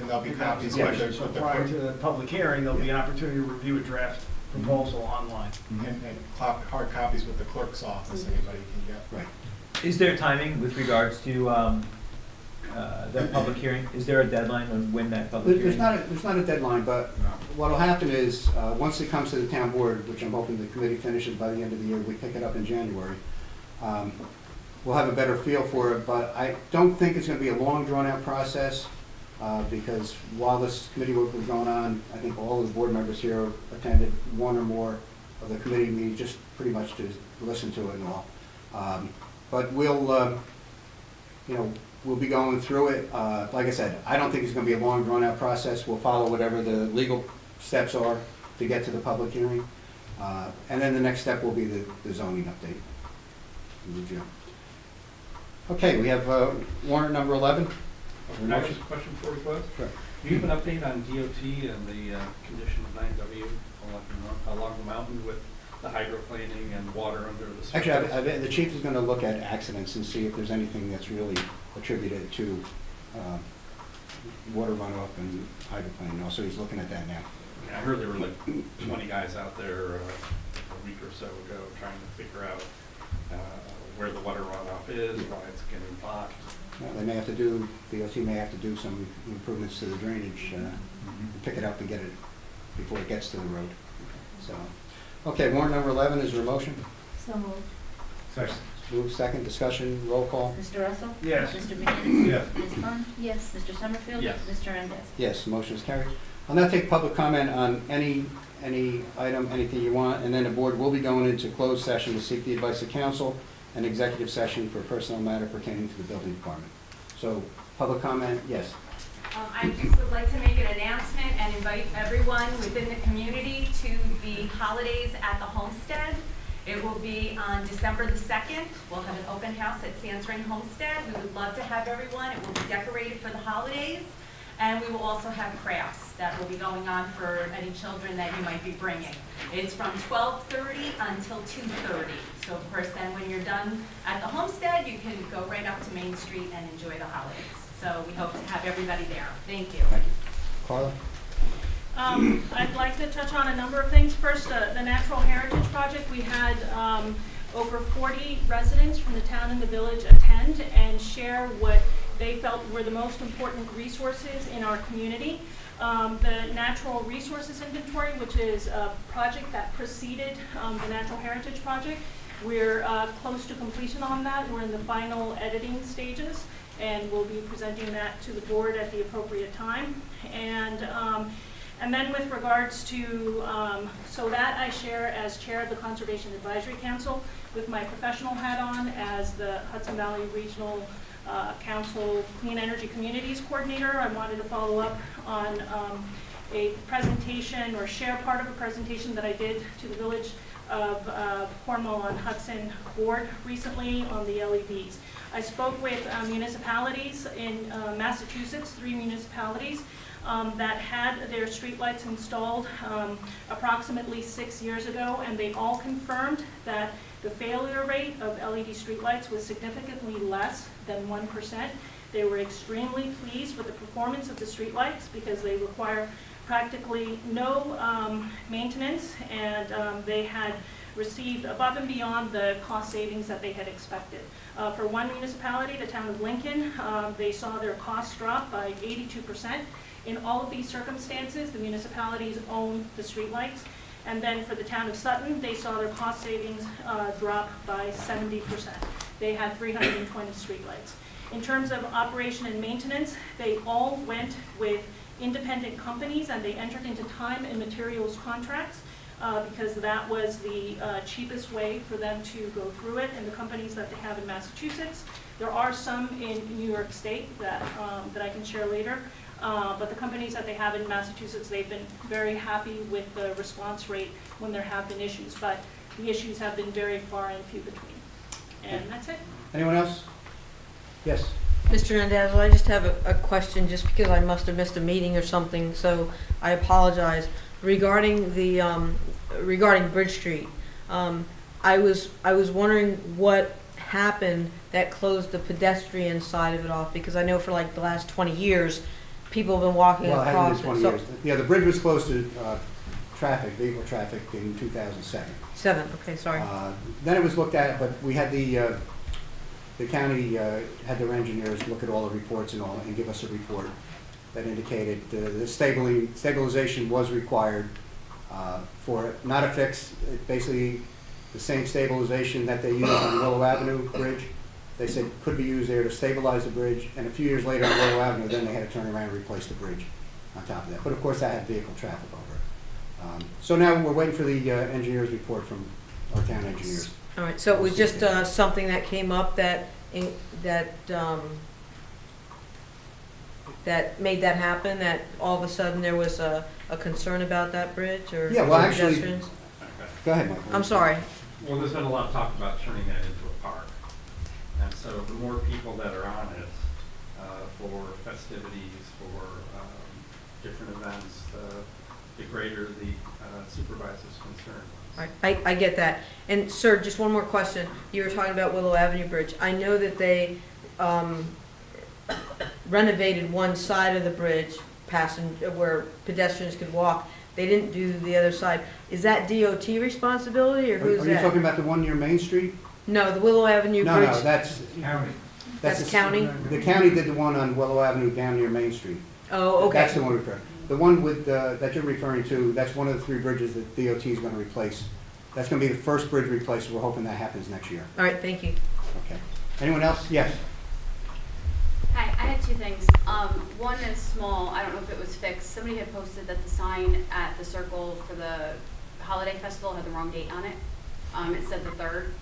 And there'll be copies So prior to the public hearing, there'll be an opportunity to review a draft proposal online. And hard copies with the clerk's office, anybody can get. Right. Is there timing with regards to the public hearing? Is there a deadline on when that public hearing? There's not a deadline, but what'll happen is, once it comes to the town board, which I'm hoping the committee finishes by the end of the year, we pick it up in January, we'll have a better feel for it, but I don't think it's gonna be a long, drawn-out process, because while this committee work was going on, I think all of the board members here attended one or more of the committee meetings, just pretty much to listen to it and all. But we'll be going through it. Like I said, I don't think it's gonna be a long, drawn-out process. We'll follow whatever the legal steps are to get to the public hearing. And then the next step will be the zoning update. Review. Okay, we have warrant number 11. Can I ask a question before we close? Sure. Do you have an update on DOT and the condition of 9W along the mountain with the hydroplaning and water under the surface? Actually, the chief is going to look at accidents and see if there's anything that's really attributed to water runoff and hydroplaning. Also, he's looking at that now. I heard there were like 20 guys out there a week or so ago trying to figure out where the water runoff is, why it's getting blocked. Well, they may have to do, DOT may have to do some improvements to the drainage, pick it up and get it before it gets to the road. So, okay, warrant number 11, is there a motion? So moved. Second. Move second, discussion, roll call. Mr. Russell? Yes. Mr. McKinney? Yes. Ms. Khan? Yes. Mr. Summerfield? Yes. Mr. Randazzo? Yes, motion is carried. I'll now take public comment on any item, anything you want, and then the board will be going into closed session to seek the advice of counsel and executive session for a personal matter pertaining to the building department. So, public comment, yes. I just would like to make an announcement and invite everyone within the community to the holidays at the Homestead. It will be on December the 2nd. We'll have an open house at Sandspring Homestead. We would love to have everyone. It will be decorated for the holidays. And we will also have crafts that will be going on for any children that you might be bringing. It's from 12:30 until 2:30. So of course then when you're done at the Homestead, you can go right up to Main Street and enjoy the holidays. So we hope to have everybody there. Thank you. Thank you. Carla? I'd like to touch on a number of things. First, the Natural Heritage Project. We had over 40 residents from the town and the village attend and share what they felt were the most important resources in our community. The Natural Resources Inventory, which is a project that preceded the Natural Heritage Project. We're close to completion on that. We're in the final editing stages, and we'll be presenting that to the board at the appropriate time. And then with regards to, so that I share as chair of the Conservation Advisory Council with my professional hat on as the Hudson Valley Regional Council Clean Energy Communities Coordinator. I wanted to follow up on a presentation or share part of a presentation that I did to the Village of Cornwall on Hudson board recently on the LEDs. I spoke with municipalities in Massachusetts, 3 municipalities that had their streetlights installed approximately 6 years ago, and they all confirmed that the failure rate of LED streetlights was significantly less than 1%. They were extremely pleased with the performance of the streetlights because they require practically no maintenance, and they had received above and beyond the cost savings that they had expected. For one municipality, the town of Lincoln, they saw their costs drop by 82%. In all of these circumstances, the municipalities own the streetlights. And then for the town of Sutton, they saw their cost savings drop by 70%. They had 320 streetlights. In terms of operation and maintenance, they all went with independent companies, and they entered into time and materials contracts because that was the cheapest way for them to go through it. And the companies that they have in Massachusetts, there are some in New York State that I can share later. But the companies that they have in Massachusetts, they've been very happy with the response rate when there have been issues. But the issues have been very far and few between. And that's it. Anyone else? Yes. Mr. Randazzo, I just have a question, just because I must have missed a meeting or something, so I apologize. Regarding the regarding Bridge Street, I was wondering what happened that closed the pedestrian side of it off, because I know for like the last 20 years, people have been walking Well, it across hasn't been 20 years. Yeah, the bridge was closed to vehicle traffic in 2007. Okay, sorry. Then it was looked at, but we had the county had their engineers look at all the reports and all, and give us a report that indicated the stabilization was required for not a fix. Basically, the same stabilization that they used on Willow Avenue Bridge, they said could be used there to stabilize the bridge. And a few years later on Willow Avenue, then they had to turn around and replace the bridge on top of that. But of course, that had vehicle traffic over it. So now we're waiting for the engineer's report from our town engineers. All right, so it was just something that came up that made that happen, that all of a sudden there was a concern about that bridge, or Yeah, well, actually, pedestrians? Go ahead, Michael. I'm sorry. Well, there's been a lot of talk about turning that into a park. And so the more people that are on it for festivities, for different events, the greater the supervisor's concern. All right, I get that. And sir, just one more question. You were talking about Willow Avenue Bridge. I know that they renovated one side of the bridge, where pedestrians could walk. They didn't do the other side. Is that DOT responsibility, or who's Are that? you talking about the one near Main Street? No, the Willow Avenue No, Bridge. no, that's. County. That's county? The county did the one on Willow Avenue down near Main Street. Oh, okay. That's the one we're referring. The one with, that you're referring to, that's one of the 3 bridges that DOT is going to replace. That's going to be the first bridge replaced. We're hoping that happens next year. All right, thank you. Okay. Anyone else? Yes. Hi, I had 2 things. One is small. I don't know if it was fixed. Somebody had posted that the sign at the circle for the holiday festival had the wrong date on it. It said the 3rd.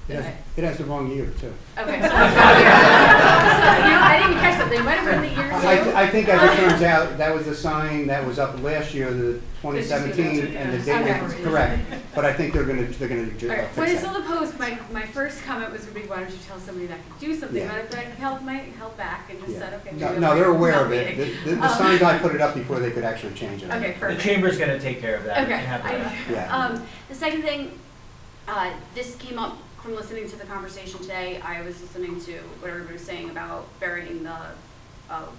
It has the wrong year, too. Okay, so I didn't catch that. They might have been the year too. I think as it turns out, that was the sign that was up last year, the 2017, and the date was correct. But I think they're gonna fix When I that. saw the post, my first comment was, why don't you tell somebody that could do something? Yeah. But I held back and just said, okay. No, maybe no, I'll they're wait aware until of it. meeting. The sign guy put it up before they could actually change it. Okay, The perfect. chamber's gonna take care of that. You Okay. can have that. Yeah. The second thing, this came up from listening to the conversation today. I was listening to what everybody was saying about burying the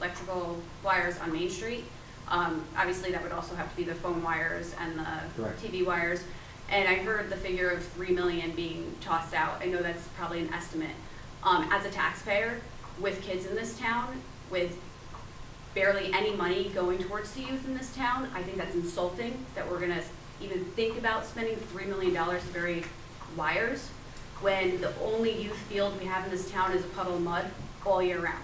electrical wires on Main Street. Obviously, that would also have to be the phone wires and the Correct. TV wires. And I heard the figure of $3 million being tossed out. I know that's probably an estimate. As a taxpayer, with kids in this town, with barely any money going towards the youth in this town, I think that's insulting that we're gonna even think about spending $3 million to bury wires when the only youth field we have in this town is a puddle of mud all year round.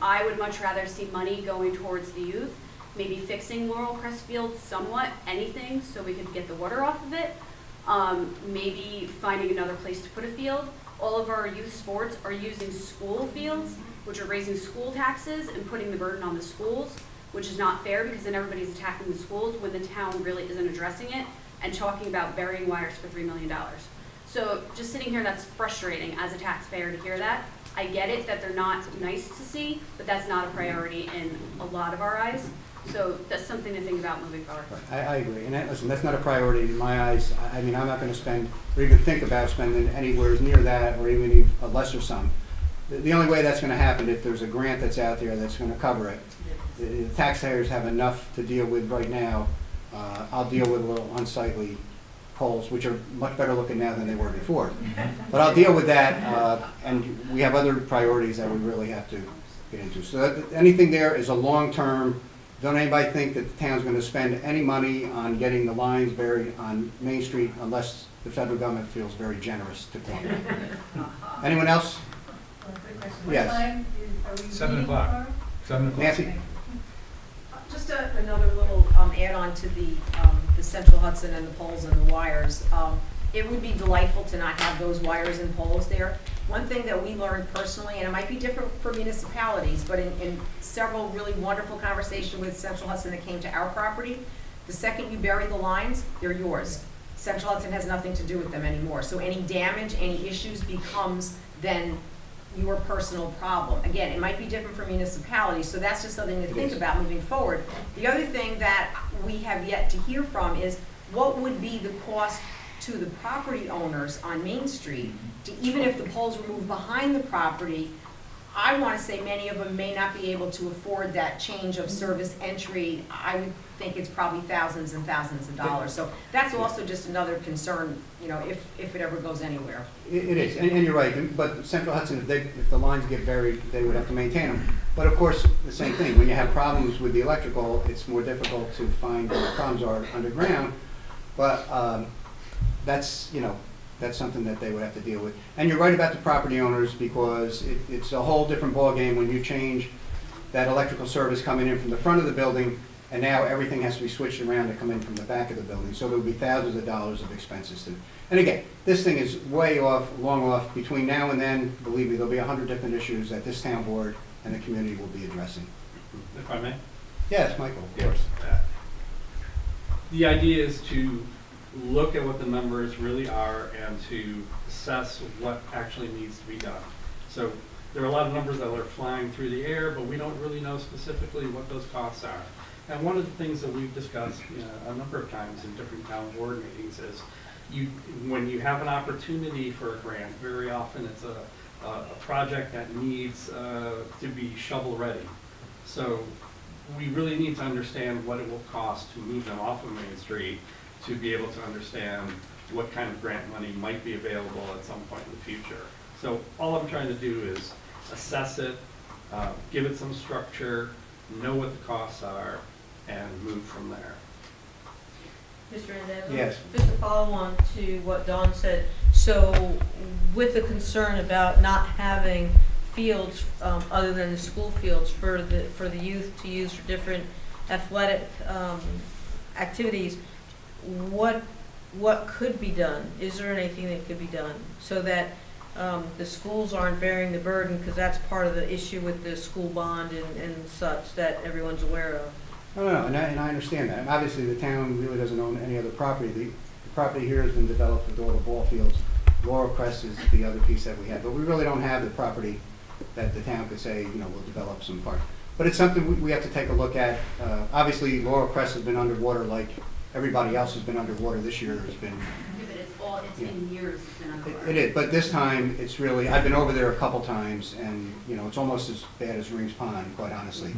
I would much rather see money going towards the youth, maybe fixing Laurel Crest Field somewhat, anything, so we could get the water off of it. Maybe finding another place to put a field. All of our youth sports are using school fields, which are raising school taxes and putting the burden on the schools, which is not fair because then everybody's attacking the schools when the town really isn't addressing it and talking about burying wires for $3 million. So just sitting here, that's frustrating as a taxpayer to hear that. I get it that they're not nice to see, but that's not a priority in a lot of our eyes. So that's something to think about moving forward. I agree. And listen, that's not a priority in my eyes. I mean, I'm not going to spend or even think about spending anywhere near that or even a lesser sum. The only way that's going to happen if there's a grant that's out there that's going to cover it. The taxpayers have enough to deal with right now. I'll deal with a little unsightly poles, which are much better looking now than they were before. But I'll deal with that, and we have other priorities that we really have to get into. So anything there is a long-term. Don't anybody think that the town's going to spend any money on getting the lines buried on Main Street unless the federal government feels very generous to Cornwall. Anyone else? Yes. 7 o'clock. 7 o'clock. Nancy? Just another little add-on to the Central Hudson and the poles and the wires. It would be delightful to not have those wires and poles there. One thing that we learned personally, and it might be different for municipalities, but in several really wonderful conversations with Central Hudson that came to our property, the second you bury the lines, they're yours. Central Hudson has nothing to do with them anymore. So any damage, any issues becomes then your personal problem. Again, it might be different for municipalities, so that's just something to think about moving forward. The other thing that we have yet to hear from is what would be the cost to the property owners on Main Street to, even if the poles were moved behind the property, I want to say many of them may not be able to afford that change of service entry. I would think it's probably thousands and thousands of dollars. So that's also just another concern, you know, if it ever goes anywhere. It is, and you're right, but Central Hudson, if the lines get buried, they would have to maintain them. But of course, the same thing, when you have problems with the electrical, it's more difficult to find where the problems are underground. But that's, you know, that's something that they would have to deal with. And you're right about the property owners, because it's a whole different ballgame when you change that electrical service coming in from the front of the building, and now everything has to be switched around to come in from the back of the building. So there will be thousands of dollars of expenses to. And again, this thing is way off, long off. Between now and then, believe me, there'll be 100 different issues that this town board and the community will be addressing. If I may? Yes, Michael, of Yes. course. The idea is to look at what the numbers really are and to assess what actually needs to be done. So there are a lot of numbers that are flying through the air, but we don't really know specifically what those costs are. And one of the things that we've discussed a number of times in different town board meetings is when you have an opportunity for a grant, very often it's a project that needs to be shovel-ready. So we really need to understand what it will cost to move them off of Main Street to be able to understand what kind of grant money might be available at some point in the future. So all I'm trying to do is assess it, give it some structure, know what the costs are, and move from there. Mr. Andez? Yes. Just to follow on to what Dawn said, so with the concern about not having fields other than the school fields for the youth to use for different athletic activities, what could be done? Is there anything that could be done so that the schools aren't bearing the burden, because that's part of the issue with the school bond and such that everyone's aware of? No, and I understand that. And obviously, the town really doesn't own any other property. The property here has been developed with all the ball fields. Laurel Crest is the other piece that we have, but we really don't have the property that the town could say, we'll develop some part. But it's something we have to take a look at. Obviously, Laurel Crest has been underwater like everybody else has been underwater this year. Has been. But it's been years it's been underwater. It is, but this time it's really. I've been over there a couple times, and it's almost as bad as Rings Pond, quite honestly.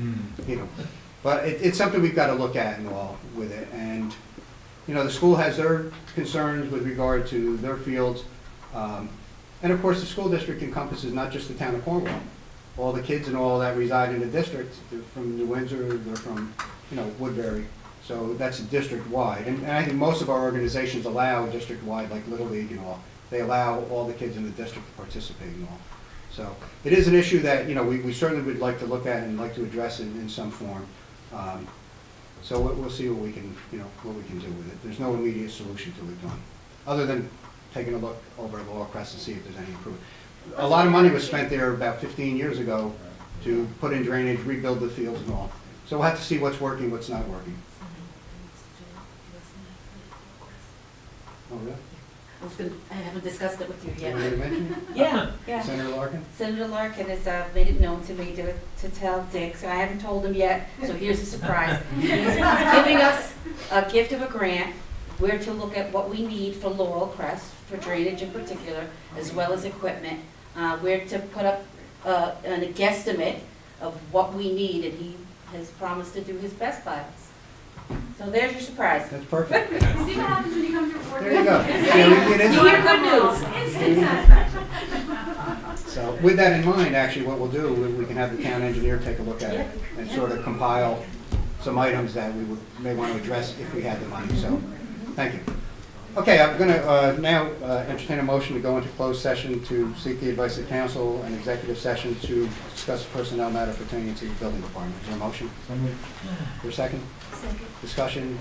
But it's something we've got to look at and all with it. And the school has their concerns with regard to their fields. And of course, the school district encompasses not just the town of Cornwall. All the kids and all that reside in the district. They're from New Windsor, they're from, Woodbury. So that's district-wide. And I think most of our organizations allow district-wide, like Little League and all. They allow all the kids in the district to participate and all. So it is an issue that, we certainly would like to look at and like to address in some form. So we'll see what we can, what we can do with it. There's no immediate solution to it, Dawn, other than taking a look over at Laurel Crest to see if there's any improvement. A lot of money was spent there about 15 years ago to put in drainage, rebuild the fields and all. So we'll have to see what's working, what's not working. Oh, really? I haven't discussed it with you yet. You want me to mention it? Yeah. Senator Larkin? Senator Larkin has made it known to me to tell Dick, so I haven't told him yet, so here's a surprise. He's giving us a gift of a grant. We're to look at what we need for Laurel Crest, for drainage in particular, as well as equipment. We're to put up a guesstimate of what we need, and he has promised to do his best by us. So there's your surprise. That's perfect. See what happens when you come to report. There you go. You hear good news. Instant satisfaction. So with that in mind, actually, what we'll do, we can have the town engineer take a look at it and sort of compile some items that we may want to address if we had the money. So, thank you. Okay, I'm going to now entertain a motion to go into closed session to seek the advice of council and executive session to discuss personnel matter pertaining to the building department. Is there a motion? For a second? Second. Discussion?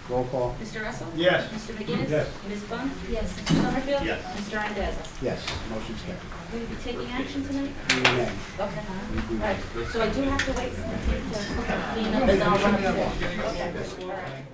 Roll call? Mr. Russell? Yes. Mr. McGinnis? Yes. Ms. Bunt? Yes. Mr. Summerfield? Yes. Mr. Andezza? Yes, motion's carried. Will you be taking action tonight? Nay. Okay. All right. So I do have to wait to clean up and then I'll run upstairs. Okay. All right.